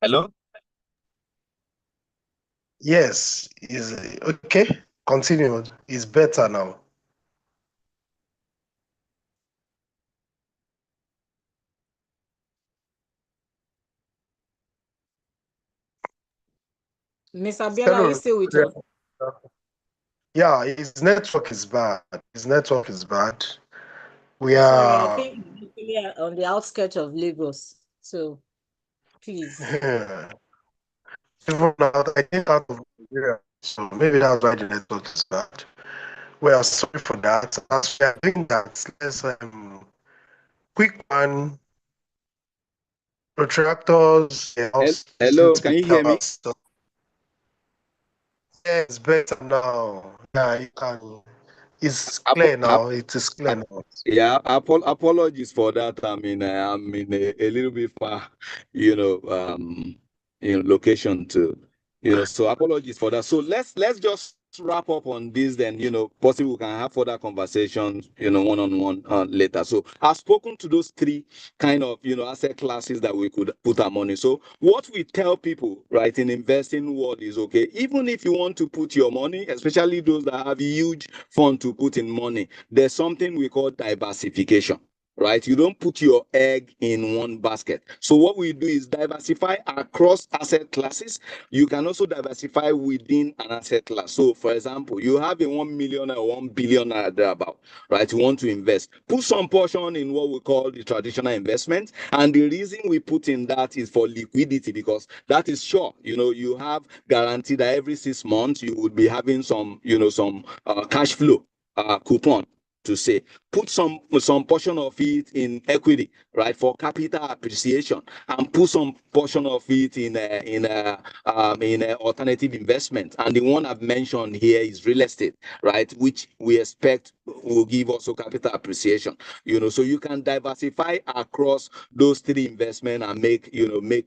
Hello? Yes, is okay. Continue. It's better now. Miss Abiola, are you Fellow, still with us? yeah, his network is bad. His network is bad. We Sorry, I are think he's actually on the outskirts of Lagos. So please. even out, I think out of Nigeria. So maybe that's why the network is bad. We are sorry for that. As we are doing that, let's quick one. Retractors, yeah, Hello, can you hear me? yeah, it's better now. Yeah, you can. It's Apo- clear now. It is clear now. Yeah, apologies for that. I'm in a little bit far, location to, so apologies for that. So let's just wrap up on this then, possibly we can have further conversations, one-on-one later. So I've spoken to those three kind of, asset classes that we could put our money. So what we tell people, right, in investing world is, okay, even if you want to put your money, especially those that have huge fund to put in money, there's something we call diversification, right? You don't put your egg in one basket. So what we do is diversify across asset classes. You can also diversify within an asset class. So for example, you have a 1 million or 1 billion thereabout, right? You want to invest. Put some portion in what we call the traditional investment. And the reason we put in that is for liquidity, because that is sure. You have guaranteed that every 6 months you would be having some, some cash flow coupon to say. Put some portion of it in equity, right, for capital appreciation, and put some portion of it in alternative investment. And the one I've mentioned here is real estate, right, which we expect will give also capital appreciation. So you can diversify across those three investments and make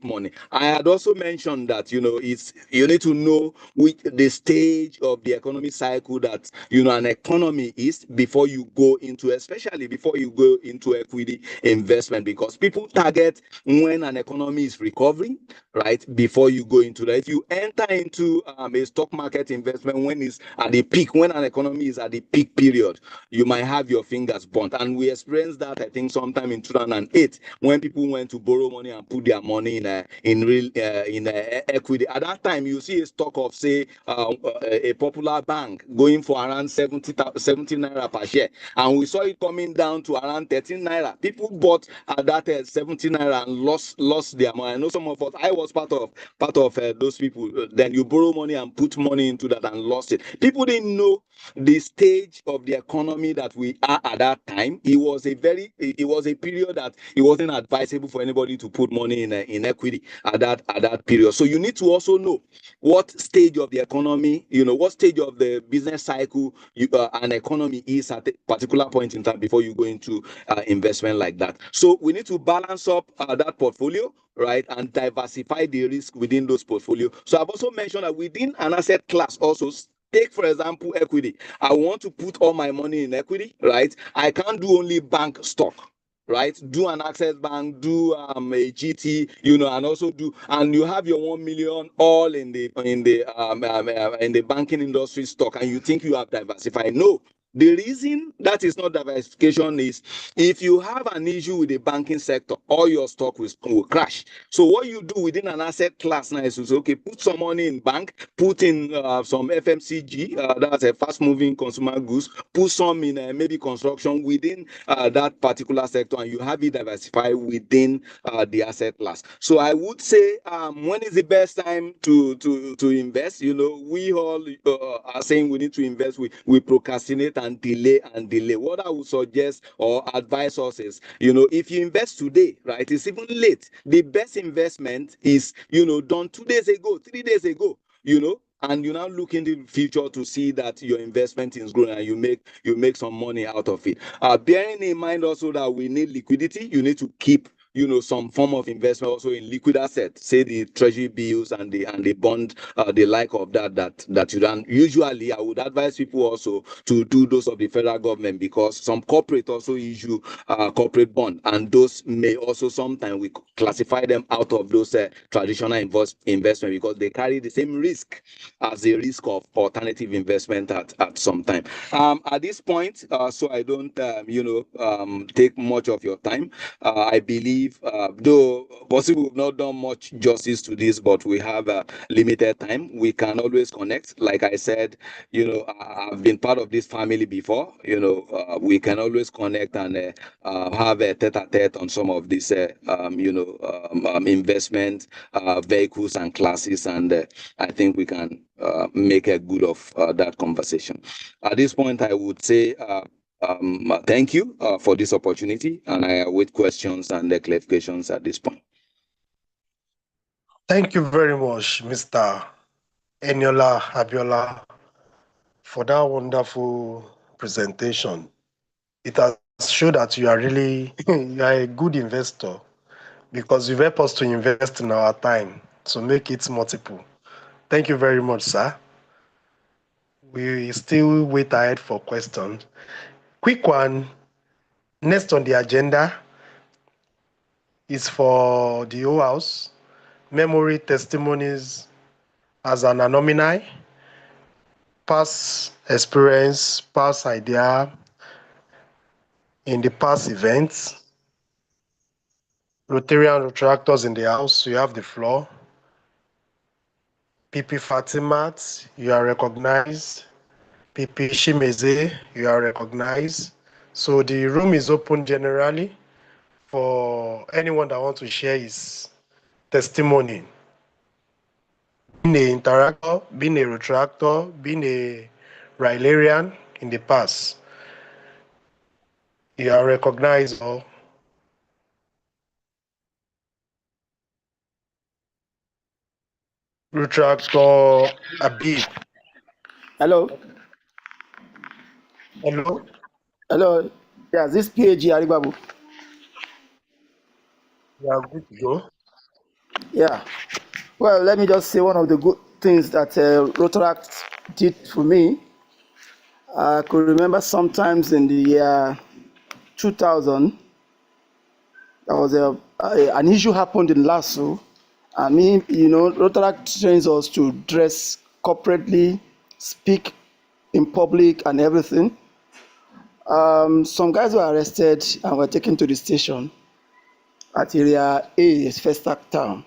money. I had also mentioned that it's you need to know which the stage of the economic cycle that an economy is before you go into, especially before you go into equity investment, because people target when an economy is recovering, right, before you go into that. If you enter into a stock market investment when it's at the peak, when an economy is at the peak period, you might have your fingers burnt. And we experienced that, I think, sometime in 2008, when people went to borrow money and put their money in equity. At that time, you see a stock of, say, a popular bank going for around 70 naira per share, and we saw it coming down to around 13 naira. People bought at that 70 naira and lost their money. I know some of us. I was part of those people. Then you borrow money and put money into that and lost it. People didn't know the stage of the economy that we are at that time. It was a period that it wasn't advisable for anybody to put money in equity at that period. So you need to also know what stage of the economy, what stage of the business cycle an economy is at a particular point in time before you go into investment like that. So we need to balance up that portfolio, right, and diversify the risk within those portfolio. So I've also mentioned that within an asset class also, take, for example, equity. I want to put all my money in equity, right? I can't do only bank stock, right? Do an Access Bank, do a GT, and also and you have your 1 million all in the banking industry stock, and you think you have diversified. No. The reason that is not diversification is if you have an issue with the banking sector, all your stock will crash. So what you do within an asset class now is to say, okay, put some money in bank, put in some FMCG, that's a fast-moving consumer goods, put some in maybe construction within that particular sector, and you have it diversified within the asset class. So I would say, when is the best time to invest? We all are saying we need to invest. We procrastinate and delay and delay. What I would suggest or advise us is, if you invest today, right, it's even late. The best investment is, done 2 days ago, 3 days ago, and you now look into the future to see that your investment is growing and you make some money out of it. Bearing in mind also that we need liquidity, you need to keep some form of investment also in liquid assets, say the treasury bills and the bond, the like of that you run. Usually, I would advise people also to do those of the federal government, because some corporate also issue corporate bond, and those may also sometimes we classify them out of those traditional investment, because they carry the same risk as the risk of alternative investment at some time. At this point, so I don't take much of your time. I believe, though possibly we've not done much justice to this, but we have limited time. We can always connect. Like I said, I've been part of this family before. We can always connect and have a tete-a-tete on some of these, investment vehicles and classes, and I think we can make a good of that conversation. At this point, I would say thank you for this opportunity, and I await questions and clarifications at this point. Thank you very much, Mr. Eniola Abiola, for that wonderful presentation. It has showed that you are really you are a good investor, because you've helped us to invest in our time to make it multiple. Thank you very much, sir. We still wait ahead for questions. Quick one. Next on the agenda is for the whole house. Memory testimonies as an alumni, past experience, past idea in the past events. Rotarian retractors in the house, you have the floor. PP Fatimat, you are recognized. PP Shimeze, you are recognized. So the room is open generally for anyone that wants to share his testimony. Being an interactor, being a retractor, being a Rilarian in the past, you are recognized. Retractor Abib. Hello. Hello. Hello. Yeah, this PAG Aribabu. You are good to go. Yeah. Well, let me just say one of the good things that Rotaract did for me. I could remember sometimes in the year 2000, there was an issue happened in Lasso. I mean, Rotaract trains us to dress corporately, speak in public and everything. Some guys were arrested and were taken to the station at area A, Festac Town.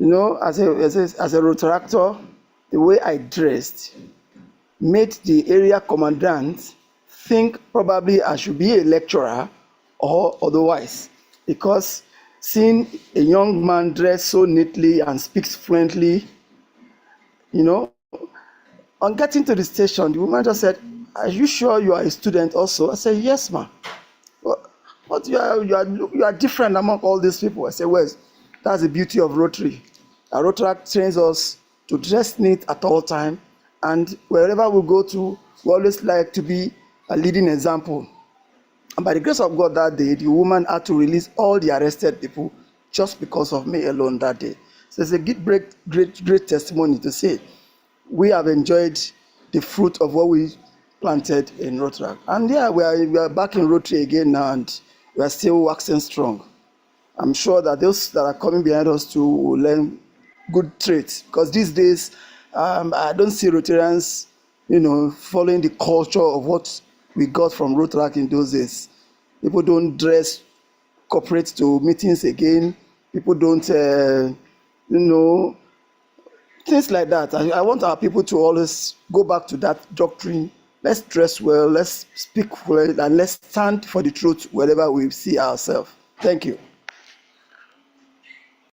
As a Rotaractor, the way I dressed made the area commandant think probably I should be a lecturer or otherwise, because seeing a young man dressed so neatly and speaks fluently, on getting to the station, the woman just said, "Are you sure you are a student also?" I said, "Yes, ma'am." But you are different among all these people. I said, "Well, that's the beauty of Rotary. Rotary trains us to dress neat at all time, and wherever we go to, we always like to be a leading example." And by the grace of God that day, the woman had to release all the arrested people just because of me alone that day. So it's a great testimony to say we have enjoyed the fruit of what we planted in Rotary. And yeah, we are back in Rotary again now, and we are still waxing strong. I'm sure that those that are coming behind us too will learn good traits, because these days I don't see Rotarians, following the culture of what we got from Rotary in those days. People don't dress corporate to meetings again. People don't, things like that. I want our people to always go back to that doctrine. Let's dress well, let's speak well, and let's stand for the truth wherever we see ourselves. Thank you.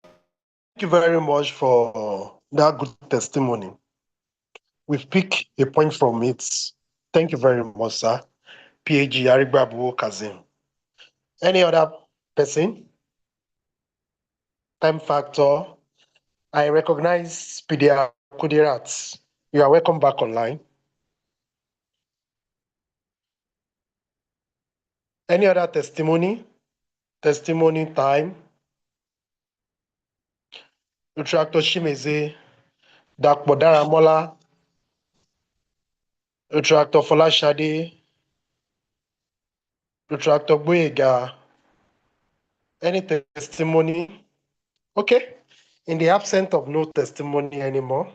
Thank you very much for that good testimony. We've picked a point from it. Thank you very much, sir. PAG Aribabu Kazim. Any other person? Time factor. I recognize PDR Kudirat. You are welcome back online. Any other testimony? testimony time. Retractor Shimeze, Dakpo Daramola, Retractor Folashade, Retractor Boyega. Any testimony? Okay. In the absence of no testimony anymore,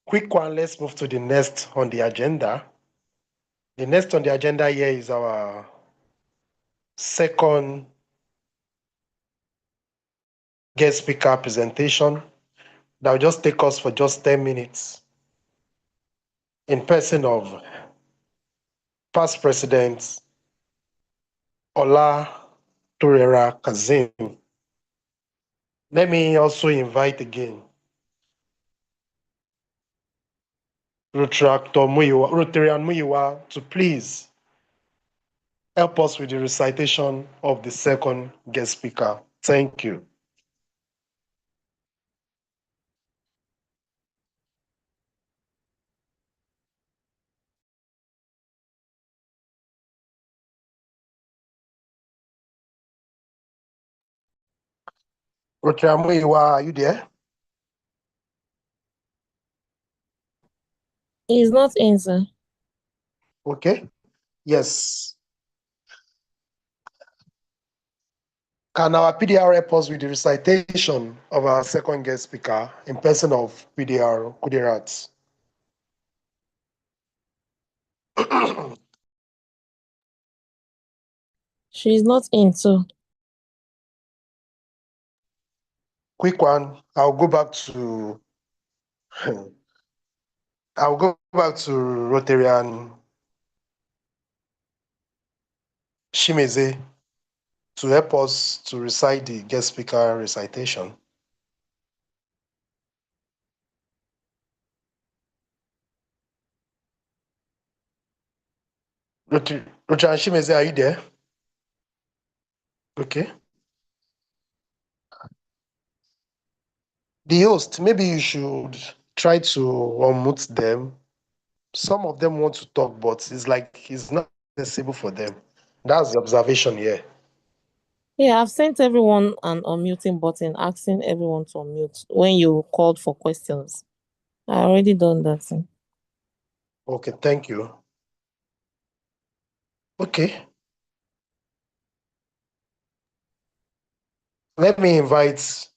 quick one, let's move to the next on the agenda. The next on the agenda here is our second guest speaker presentation. That will just take us for just 10 minutes in person of past President Ola Torera Kazim. Let me also invite again Rotarian Muyiwa to please help us with the recitation of the second guest speaker. Thank you. Rotarian Muyiwa, are you there? He's not in, sir. Okay. Yes. Can our PDR help us with the recitation of our second guest speaker in person of PDR Kudirat? She's not in, so. Quick one. I'll go back to Rotarian Shimeze to help us to recite the guest speaker recitation. Rotarian Shimeze, are you there? Okay. The host, maybe you should try to unmute them. Some of them want to talk, but it's like it's not accessible for them. That's the observation here. Yeah, I've sent everyone an unmuting button asking everyone to unmute when you called for questions. I already done that. Sir. Okay, thank you. Okay. Let me invite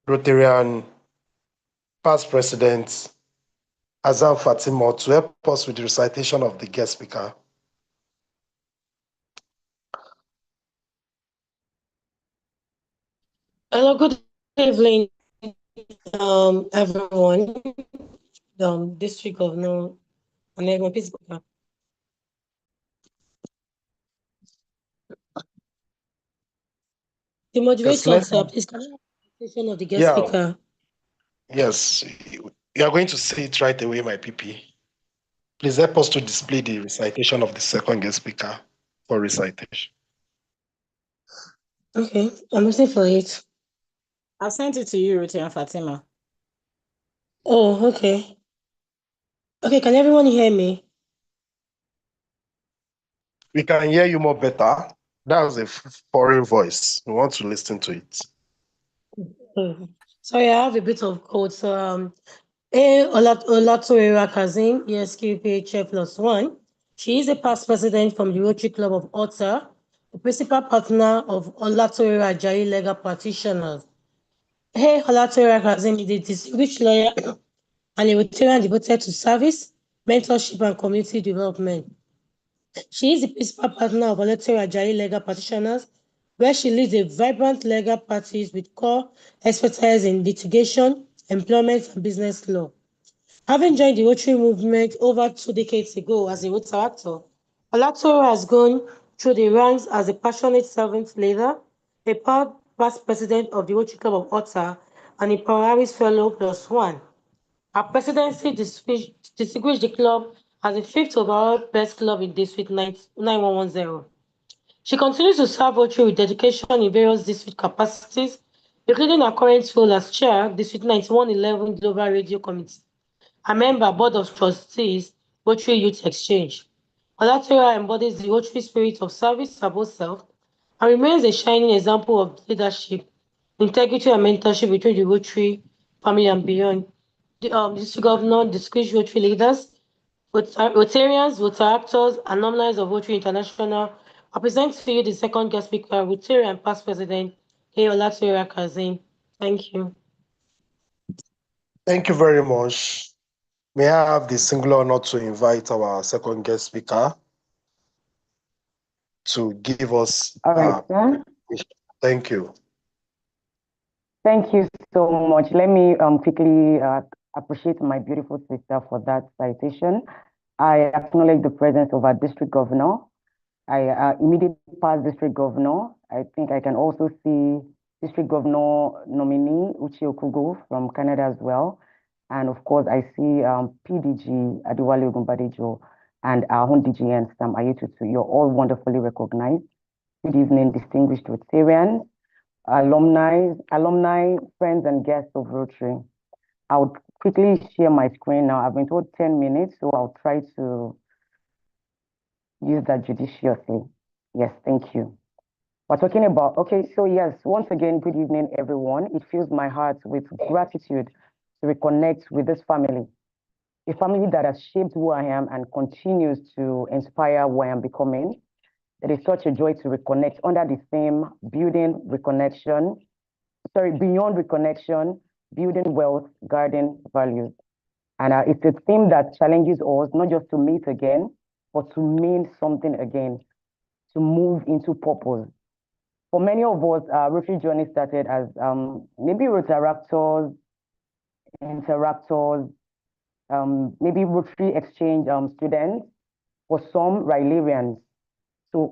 Rotarian past president Azam Fatima to help us with the recitation of the guest speaker. Hello, good evening, everyone. District Governor and everyone, please go back. The moderator, sir, please can you have the presentation of the guest speaker? Yes, you are going to say it right away, my PP. Please help us to display the recitation of the second guest speaker for recitation. Okay, I'm waiting for it. I've sent it to you, Rotarian Fatima. Oh, okay. Okay, can everyone hear me? We can hear you more better. That was a foreign voice. We want to listen to it. Sorry, I have a bit of cold. So, Olatorera Kazim, ESQP Chair plus one. She is a past president from the Rotary Club of Otta, the principal partner of Olatorera Ajayi Legal Practitioners. Hey, Olatorera Kazim is a distinguished lawyer and a Rotarian devoted to service, mentorship, and community development. She is the principal partner of Olatorera Ajayi Legal Practitioners, where she leads a vibrant legal practice with core expertise in litigation, employment, and business law. Having joined the Rotary movement over 2 decades ago as a Rotary actor, Olatoro has gone through the ranks as a passionate servant leader, a proud past president of the Rotary Club of Otta, and a Polaris Fellow plus one. Her presidency distinguished the club as the fifth overall best club in District 9110. She continues to serve Rotary with dedication in various district capacities, including her current role as chair, District 9111 Global Radio Committee, a member, Board of Trustees, Rotary Youth Exchange. Olatora embodies the Rotary spirit of service above self and remains a shining example of leadership, integrity, and mentorship between the Rotary family and beyond. The district governor, distinguished Rotary leaders, Rotarians, Rotaractors, alumni of Rotary International, I present to you the second guest speaker, Rotary and past president, Olatoria Kazim. Thank you. Thank you very much. May I have the singular honor to invite our second guest speaker to give us. All right, sir. Thank you. Thank you so much. Let me quickly appreciate my beautiful sister for that citation. I acknowledge the presence of our district governor. I immediately past district governor. I think I can also see district governor nominee Uche Okugo from Canada as well. And of course, I see PDG Adiwale Ogunbadejo and our own DGN, Sam Ayetutu. You're all wonderfully recognized. Good evening, distinguished Rotarians, alumni, friends, and guests of Rotary. I would quickly share my screen now. I've been told 10 minutes, so I'll try to use that judiciously. Yes, thank you. We're talking about, okay, so yes, once again, good evening, everyone. It fills my heart with gratitude to reconnect with this family, a family that has shaped who I am and continues to inspire who I am becoming. It is such a joy to reconnect under the theme beyond reconnection, building wealth, guarding values. And it's a theme that challenges us not just to meet again, but to mean something again, to move into purpose. For many of us, our Rotary journey started as maybe Rotaractors, interactors, maybe Rotary exchange students, for some Rylarians. So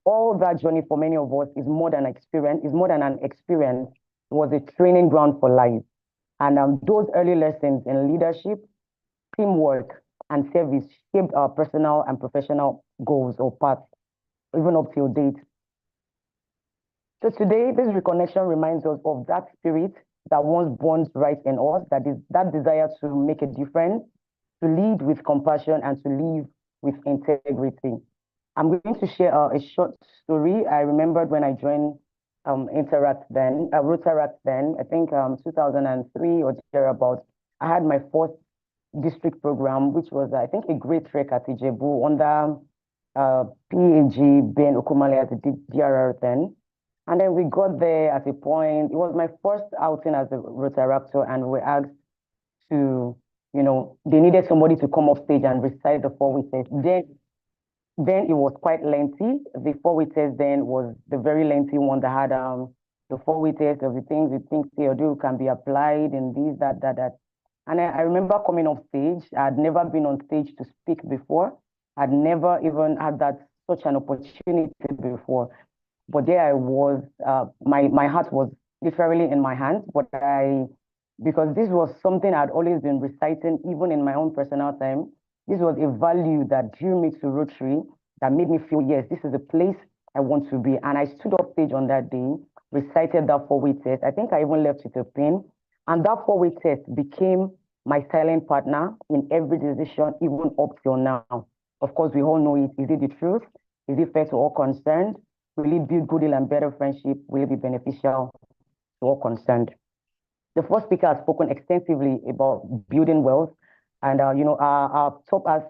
all that journey for many of us is more than experience, is more than an experience. It was a training ground for life. And those early lessons in leadership, teamwork, and service shaped our personal and professional goals or paths, even up till date. So today, this reconnection reminds us of that spirit that once burned right in us, that is that desire to make a difference, to lead with compassion, and to live with integrity. I'm going to share a short story. I remembered when I joined Rotaract then, I think 2003 or thereabouts. I had my first district program, which was, I think, a great trek at Ijebu under PAG Ben Okumale as the DRR then. And then we got there at a point, it was my first outing as a Rotaractor, and we asked to, they needed somebody to come off stage and recite the four witnesses. Then it was quite lengthy. The four witnesses then was the very lengthy one that had the four witnesses of the things you think say or do can be applied in this, that. And I remember coming off stage. I'd never been on stage to speak before. I'd never even had such an opportunity before. But there I was, my heart was literally in my hands, because this was something I'd always been reciting, even in my own personal time. This was a value that drew me to Rotary, that made me feel, yes, this is a place I want to be. And I stood up stage on that day, recited that four-way test. I think I even left with a pin. And that four-way test became my silent partner in every decision, even up till now. Of course, we all know it. Is it the truth? Is it fair to all concerned? Will it build goodwill and better friendship? Will it be beneficial to all concerned? The first speaker has spoken extensively about building wealth. And our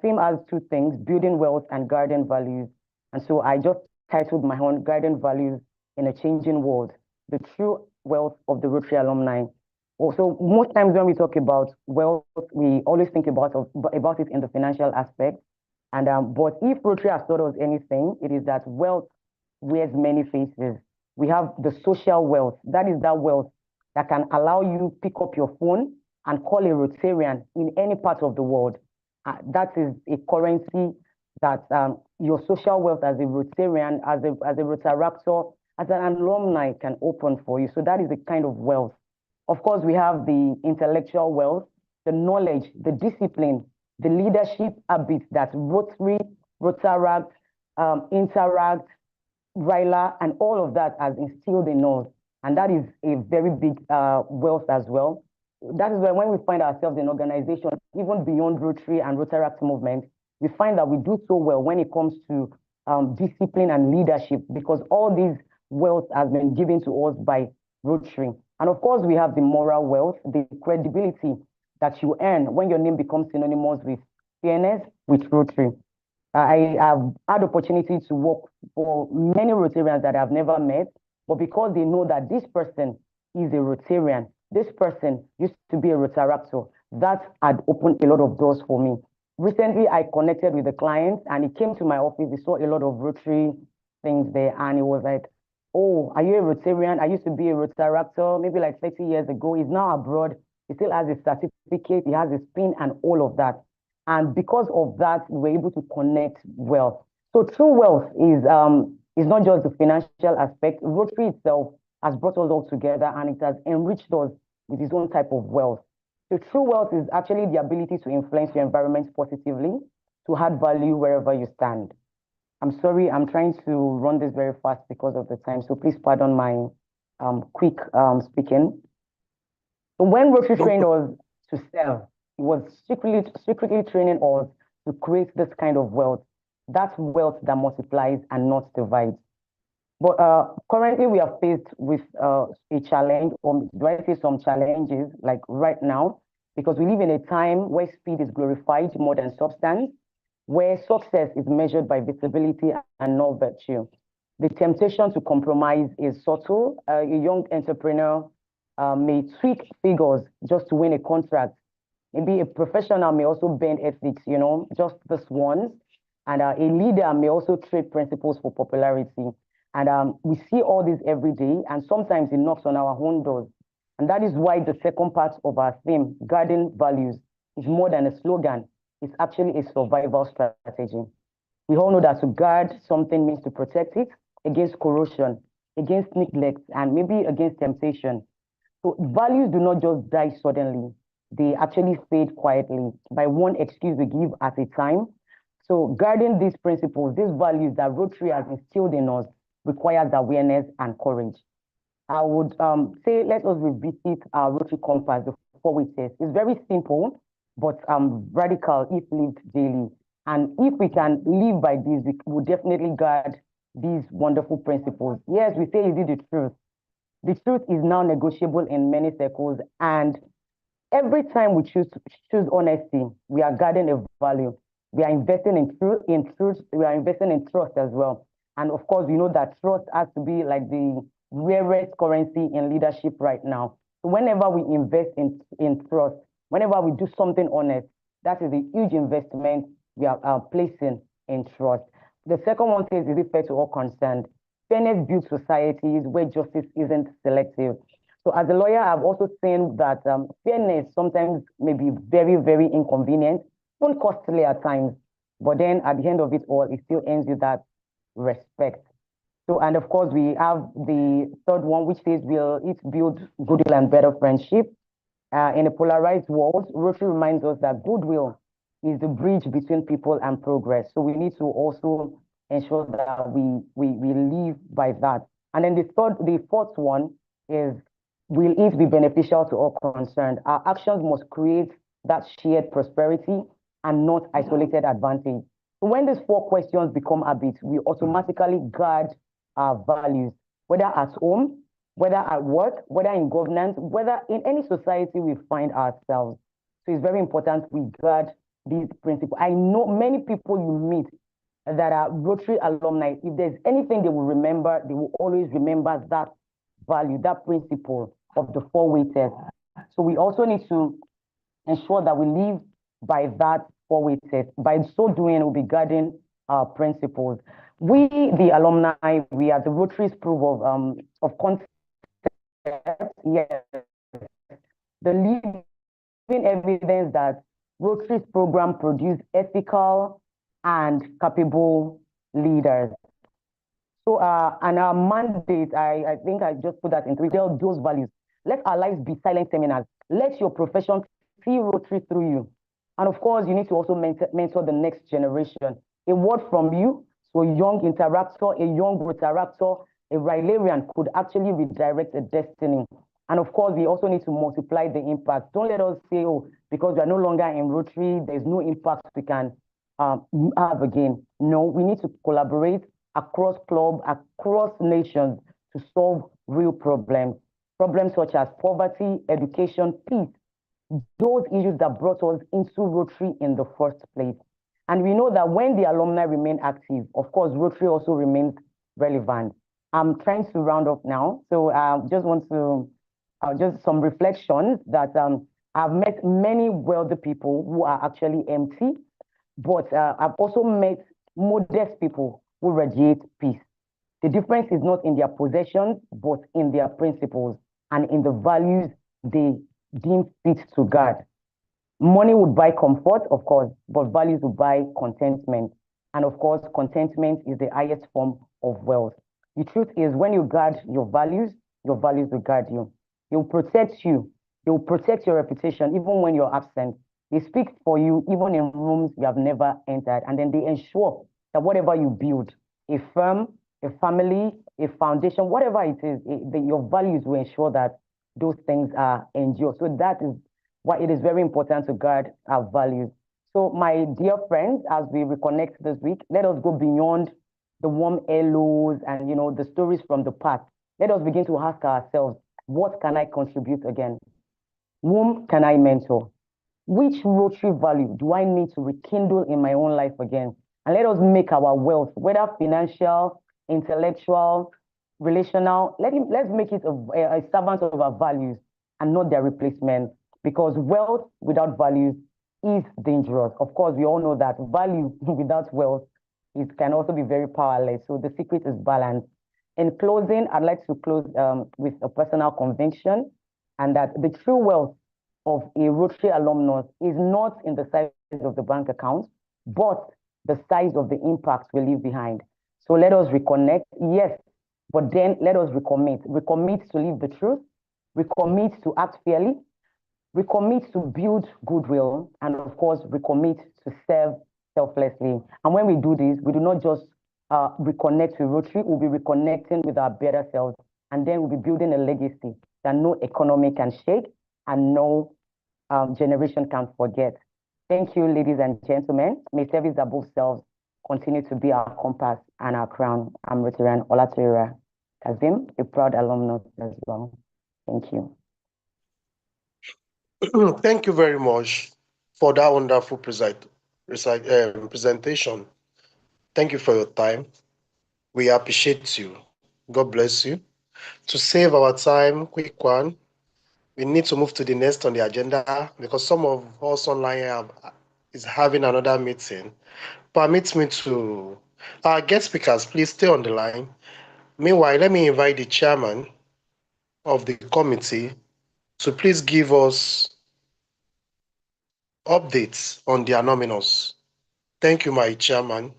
theme has two things: building wealth and guardian values. And so I just titled my own Guardian Values in a Changing World, the true wealth of the Rotary alumni. Also, most times when we talk about wealth, we always think about it in the financial aspect. And but if Rotary has taught us anything, it is that wealth wears many faces. We have the social wealth. That is that wealth that can allow you pick up your phone and call a Rotarian in any part of the world. That is a currency that your social wealth as a Rotarian, as a Rotaractor, as an alumni can open for you. So that is the kind of wealth. Of course, we have the intellectual wealth, the knowledge, the discipline, the leadership habits that Rotary, Rotaract, Interact, Ryla, and all of that has instilled in us. And that is a very big wealth as well. That is why when we find ourselves in organizations, even beyond Rotary and Rotaract movement, we find that we do so well when it comes to discipline and leadership, because all these wealth has been given to us by Rotary. And of course, we have the moral wealth, the credibility that you earn when your name becomes synonymous with fairness, with Rotary. I have had opportunity to work for many Rotarians that I've never met, but because they know that this person is a Rotarian, this person used to be a Rotaractor, that had opened a lot of doors for me. Recently, I connected with a client and he came to my office. He saw a lot of Rotary things there and he was like, oh, are you a Rotarian? I used to be a Rotaractor maybe like 30 years ago. He's now abroad. He still has his certificate. He has his PIN and all of that. And because of that, we were able to connect well. So true wealth is not just the financial aspect. Rotary itself has brought us all together and it has enriched us with its own type of wealth. So true wealth is actually the ability to influence your environment positively, to add value wherever you stand. I'm sorry, I'm trying to run this very fast because of the time, so please pardon my quick speaking. So when Rotary trained us to sell, it was secretly training us to create this kind of wealth. That's wealth that multiplies and not divides. But currently we are faced with a challenge, or do I say some challenges, like right now, because we live in a time where speed is glorified more than substance, where success is measured by visibility and not virtue. The temptation to compromise is subtle. A young entrepreneur may tweak figures just to win a contract. Maybe a professional may also bend ethics, just this once. And a leader may also trade principles for popularity. And we see all this every day, and sometimes it knocks on our own doors. And that is why the second part of our theme, guarding values, is more than a slogan. It's actually a survival strategy. We all know that to guard something means to protect it against corrosion, against neglect, and maybe against temptation. So values do not just die suddenly. They actually fade quietly by one excuse we give at a time. So guarding these principles, these values that Rotary has instilled in us, requires awareness and courage. I would say, let us revisit our Rotary Compass, the 4-way test. It's very simple, but radical if lived daily. And if we can live by these, we will definitely guard these wonderful principles. Yes, we say, is it the truth? The truth is now negotiable in many circles. And every time we choose honesty, we are guarding a value. We are investing in truth, we are investing in trust as well. And of course, we know that trust has to be like the rarest currency in leadership right now. So whenever we invest in trust, whenever we do something honest, that is a huge investment we are placing in trust. The second one says, is it fair to all concerned? Fairness builds societies where justice isn't selective. So as a lawyer, I've also seen that fairness sometimes may be very, very inconvenient, even costly at times. But then at the end of it all, it still ends with that respect. So, and of course, we have the third one, which says, will it build goodwill and better friendship? In a polarized world, Rotary reminds us that goodwill is the bridge between people and progress. So we need to also ensure that we live by that. And then the fourth one is, will it be beneficial to all concerned? Our actions must create that shared prosperity and not isolated advantage. So when these 4 questions become habits, we automatically guard our values, whether at home, whether at work, whether in governance, whether in any society we find ourselves. So it's very important we guard these principles. I know many people you meet that are Rotary alumni. If there's anything they will remember, they will always remember that value, that principle of the 4-way test. So we also need to ensure that we live by that 4-way test. By so doing, we'll be guarding our principles. We, the alumni, we are the Rotary's proof of concept. Yes, the living evidence that Rotary's program produce ethical and capable leaders. So, and our mandate, I think I just put that in 3, those values. Let our lives be silent seminars. Let your profession see Rotary through you. And of course, you need to also mentor the next generation. A word from you, so a young interactor, a young Rotaractor, a Rilarian could actually redirect a destiny. And of course, we also need to multiply the impact. Don't let us say, oh, because we are no longer in Rotary, there's no impact we can have again. No, we need to collaborate across club, across nations to solve real problems. Problems such as poverty, education, peace, those issues that brought us into Rotary in the first place. And we know that when the alumni remain active, of course, Rotary also remains relevant. I'm trying to round up now. So just want to, just some reflections that I've met many wealthy people who are actually empty, but I've also met modest people who radiate peace. The difference is not in their possessions, but in their principles and in the values they deem fit to guard. Money would buy comfort, of course, but values would buy contentment. And of course, contentment is the highest form of wealth. The truth is, when you guard your values will guard you. They will protect you. They will protect your reputation even when you're absent. They speak for you even in rooms you have never entered. And then they ensure that whatever you build, a firm, a family, a foundation, whatever it is, your values will ensure that those things are endured. So that is why it is very important to guard our values. So my dear friends, as we reconnect this week, let us go beyond the warm hellos and the stories from the past. Let us begin to ask ourselves, what can I contribute again? Whom can I mentor? Which Rotary value do I need to rekindle in my own life again? And let us make our wealth, whether financial, intellectual, relational, let's make it a servant of our values and not their replacement. Because wealth without values is dangerous. Of course, we all know that value without wealth can also be very powerless. So the secret is balance. In closing, I'd like to close with a personal conviction, and that the true wealth of a Rotary alumnus is not in the size of the bank account, but the size of the impact we leave behind. So let us reconnect, yes, but then let us recommit. Recommit to live the truth, recommit to act fairly, recommit to build goodwill, and of course, recommit to serve selflessly. And when we do this, we do not just reconnect with Rotary, we'll be reconnecting with our better selves, and then we'll be building a legacy that no economy can shake and no generation can forget. Thank you, ladies and gentlemen. May service above selves continue to be our compass and our crown. I'm Rotarian Olatunji Kazim, a proud alumnus as well. Thank you. Thank you very much for that wonderful presentation. Thank you for your time. We appreciate you. God bless you. To save our time, quick one, we need to move to the next on the agenda because some of us online is having another meeting. Permit me to, our guest speakers, please stay on the line. Meanwhile, let me invite the chairman of the committee to please give us updates on the anonymous. Thank you, my chairman.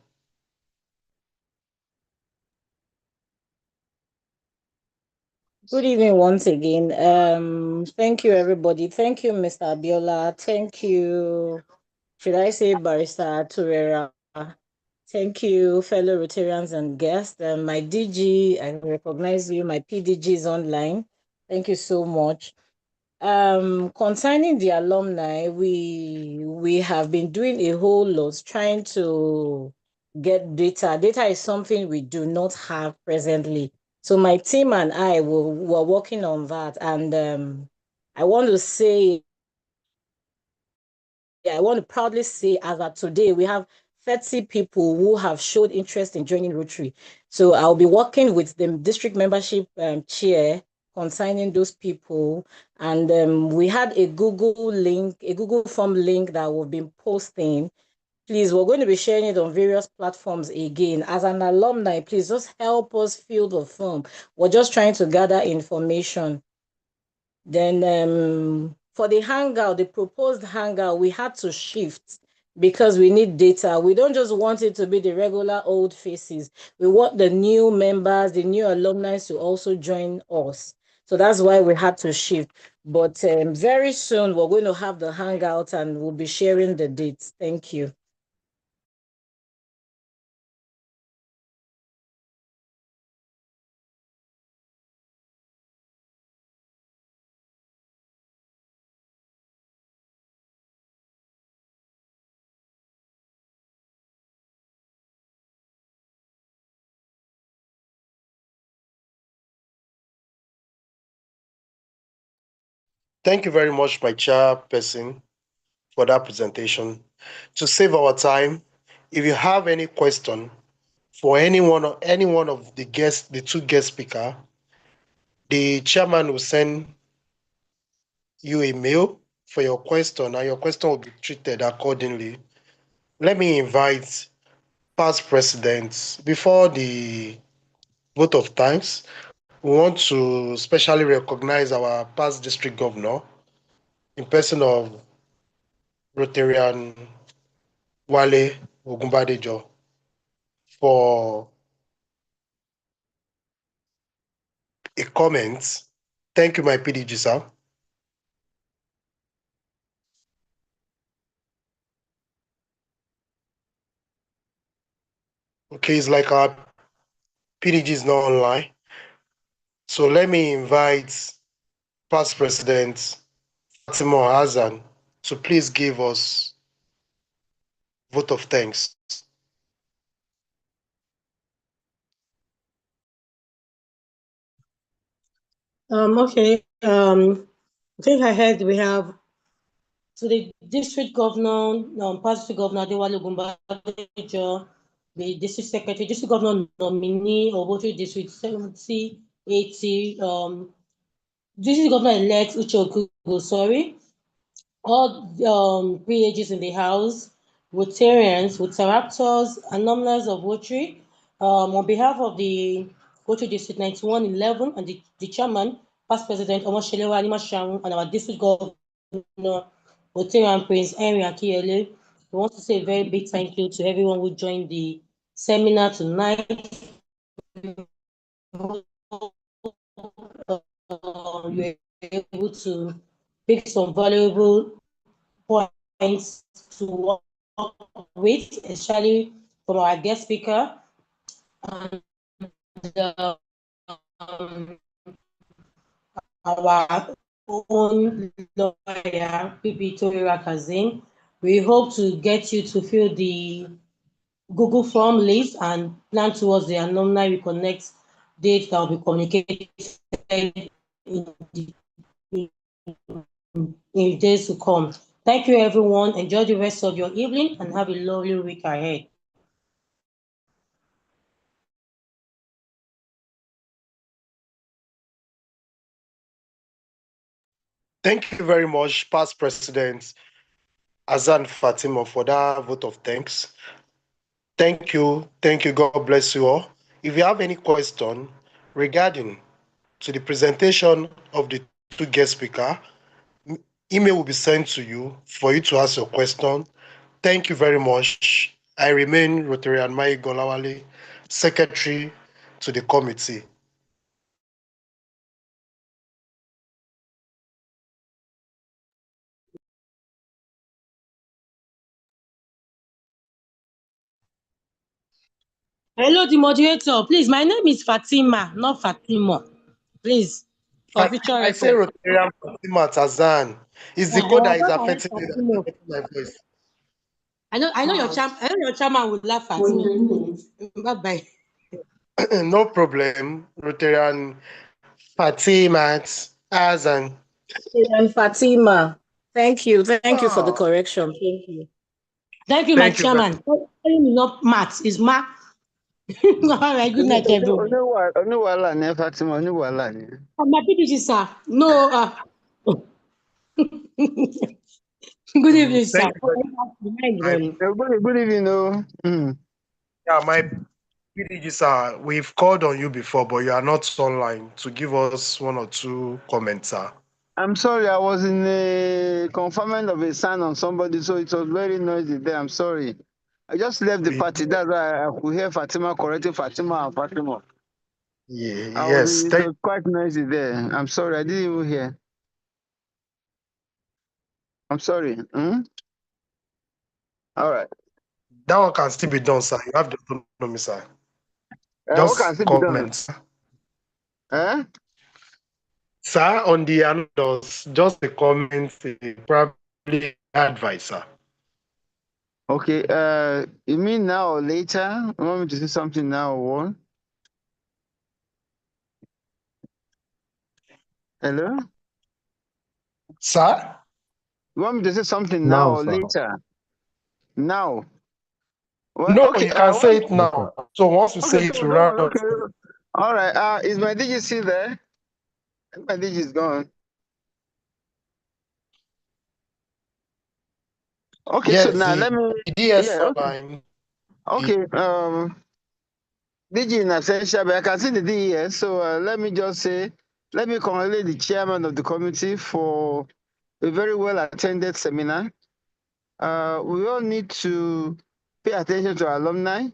Good evening once again. Thank you, everybody. Thank you, Mr. Abiola. Thank you, should I say Barrister Turera. Thank you, fellow Rotarians and guests. My DG, I recognize you. My PDG is online. Thank you so much. Concerning the alumni, we have been doing a whole lot trying to get data. Data is something we do not have presently. So my team and I were working on that. And I want to say, I want to proudly say as of today, we have 30 people who have showed interest in joining Rotary. So I'll be working with the district membership chair concerning those people. And we had a Google form link that we've been posting. Please, we're going to be sharing it on various platforms again. As an alumni, please just help us fill the form. We're just trying to gather information. Then for the hangout, the proposed hangout, we had to shift because we need data. We don't just want it to be the regular old faces. We want the new members, the new alumni to also join us. So that's why we had to shift. But very soon, we're going to have the hangout and we'll be sharing the dates. Thank you. Thank you very much, my chairperson, for that presentation. To save our time, if you have any question for any one of the guests, the two guest speaker, the chairman will send you a mail for your question, and your question will be treated accordingly. Let me invite past presidents before the vote of thanks. We want to specially recognize our past district governor in person of Rotarian Wale Ogunbadejo for a comment. Thank you, my PDG, sir. Okay, it's like our PDG is not online. So let me invite past president Fatima Hassan to please give us vote of thanks. Okay. I think I heard we have to the district governor, past district governor Adewale Gumbadejo, the district secretary, district governor nominee of Otu District 70, 80, district governor elect Uche Okugo, sorry, all PAGs in the house, Rotarians, Rotaractors, alumni of Rotary, on behalf of the Rotary District 9111 and the chairman, past president Omoshelewa Animashamu, and our district governor, Rotarian Prince Henry Akiyele, we want to say a very big thank you to everyone who joined the seminar tonight. You were able to pick some valuable points to work with, especially from our guest speaker and our own lawyer, PP Torira Kazim. We hope to get you to fill the Google form list and plan towards the Alumni Reconnect date that will be communicated in in days to come. Thank you, everyone. Enjoy the rest of your evening and have a lovely week ahead. Thank you very much, past president Azan Fatima, for that vote of thanks. Thank you. Thank you. God bless you all. If you have any question regarding to the presentation of the two guest speaker, email will be sent to you for you to ask your question. Thank you very much. I remain Rotarian Mai Golawale, Secretary to the committee. Hello, the moderator. Please, my name is Fatima, not Fatima. Please, for future I say record. Rotarian Fatima Tazan. It's the code that is affecting me, that's affecting my voice. I know your chairman would laugh at me. Bye bye. No problem. Rotarian Fatima Azan. And Fatima, thank you. Thank you for the correction. Thank you. Thank you, my Thank you very chairman. Not Matt, it's Mark. All right, good night, everyone. Oníwàhálà ni Fatima, oníwàhálà ni. My PDG, sir. No, good evening, sir. Thank you very much. Good evening, oh. Yeah, my PDG sir, we've called on you before, but you are not online to give us one or two comments, sir. I'm sorry, I was in a confinement of a sign on somebody, so it was very noisy there. I'm sorry. I just left the party. That's why I could hear Fatima correcting Fatima and Fatima. Yeah, It was quite noisy there. I'm sorry, I didn't even hear. I'm sorry. All right. That one can still be done, sir. You have the autonomy, sir. What can Just still be done? comments. Sir, on the others, just a comment, probably advice, sir. Okay. You mean now or later? You want me to say something now or what? Hello? Sir? You want me to say something now or sir. later? Now. Well, No, okay. you can say it Okay. now. So once you Okay. say it, So you don't round worry. up. Okay. All right. Is my DJ still there? My DJ is gone. Okay. So Yes, now let the me. DS Yeah. Okay. fine. Okay. DJ in absentia, but I can see the DES. So let me just say, let me congratulate the chairman of the committee for a very well attended seminar. We all need to pay attention to our alumni.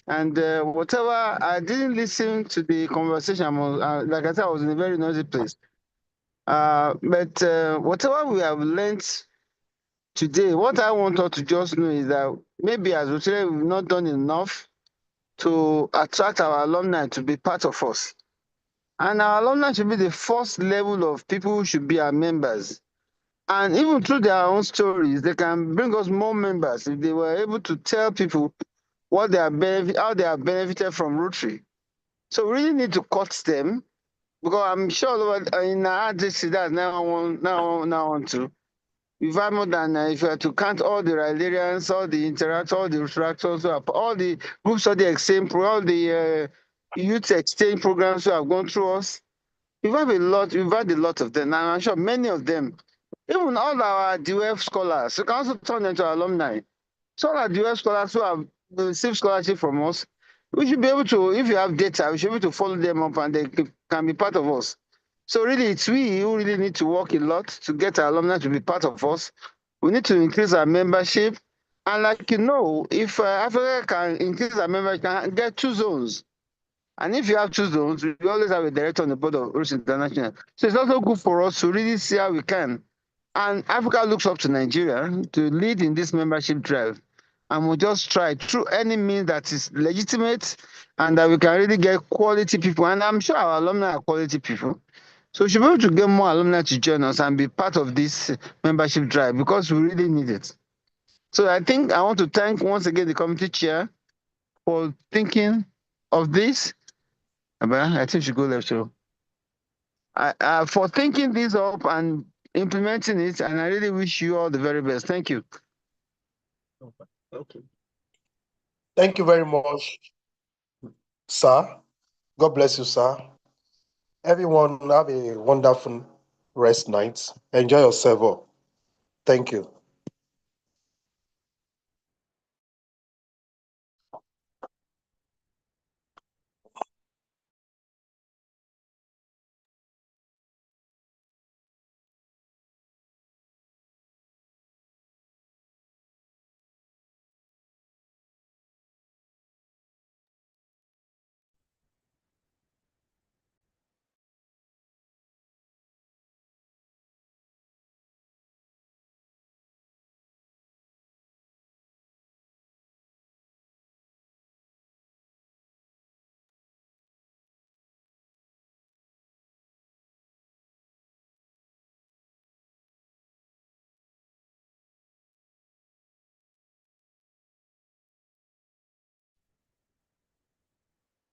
And whatever, I didn't listen to the conversation. Like I said, I was in a very noisy place. But whatever we have learned today, what I want us to just know is that maybe as we say, we've not done enough to attract our alumni to be part of us. And our alumni should be the first level of people who should be our members. And even through their own stories, they can bring us more members if they were able to tell people what they are how they have benefited from Rotary. So we really need to cut them, because I'm sure in our district that's now on to. We've had more than, if you were to count all the Ralarians, all the Interactors, all the Retractors, all the groups of the exchange, all the youth exchange programs who have gone through us. We've had a lot of them. And I'm sure many of them, even all our DUF scholars, you can also turn them into alumni. So all our DUF scholars who have received scholarship from us, we should be able to, if you have data, we should be able to follow them up and they can be part of us. So really, it's we who really need to work a lot to get our alumni to be part of us. We need to increase our membership. And like you know, if Africa can increase our membership, can get 2 zones. And if you have 2 zones, we always have a director on the board of Roots International. So it's also good for us to really see how we can. And Africa looks up to Nigeria to lead in this membership drive. And we'll just try through any means that is legitimate and that we can really get quality people. And I'm sure our alumni are quality people. So we should be able to get more alumni to join us and be part of this membership drive because we really need it. So I think I want to thank once again the committee chair for thinking of this. I think we should go left. So for thinking this up and implementing it, and I really wish you all the very best. Thank you. Okay. Thank you very much, sir. God bless you, sir. Everyone, have a wonderful rest night. Enjoy yourself. Thank you.